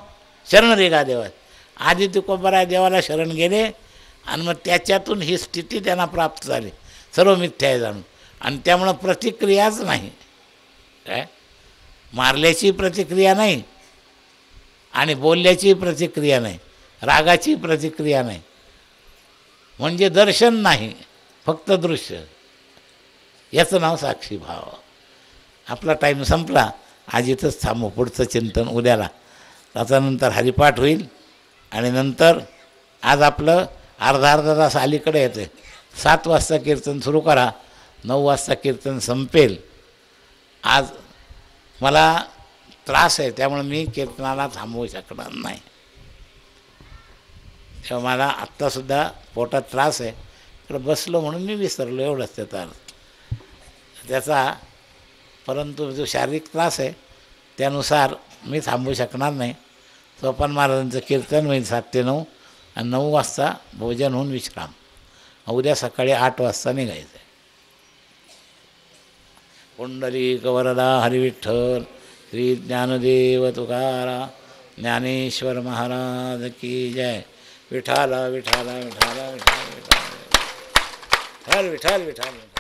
शरणरेगा देवा. आधी तुकोबराय देवाला शरण गेले आणि मग त्याच्यातून ही स्थिती त्यांना प्राप्त झाली, सर्व मिथ्या आहे जाणून. आणि त्यामुळं प्रतिक्रियाच नाही. काय मारल्याची प्रतिक्रिया नाही आणि बोलल्याची प्रतिक्रिया नाही, रागाची प्रतिक्रिया नाही, म्हणजे दर्शन नाही, फक्त दृश्य. याचं नाव साक्षी भाव. आपला टाईम संपला. आज इथंच थांबू. पुढचं चिंतन उद्याला. त्याच्यानंतर हरिपाठ होईल आणि नंतर आज आपलं अर्धा तास अलीकडे येते. 7 वाजता कीर्तन सुरू करा, 9 वाजता कीर्तन संपेल. आज मला त्रास आहे त्यामुळे मी कीर्तनाला थांबवू शकणार नाही. तेव्हा मला आत्तासुद्धा पोटात त्रास आहे, तर बसलो म्हणून मी विसरलो, एवढंच त्याचा अर्थ. त्याचा परंतु जो शारीरिक त्रास आहे त्यानुसार मी थांबवू शकणार नाही. सोपान महाराजांचं कीर्तन होईल 7 ते 9 आणि 9 वाजता भोजन होऊन विश्राम. उद्या सकाळी 8 वाजता निघायचं आहे. पुंडलिक वरदा हरिविठ्ठल श्री ज्ञानदेव तुकाराम ज्ञानेश्वर महाराज की जय. विठाला विठाला विठाला विठाला विठाला विठाल विठाल विठाल.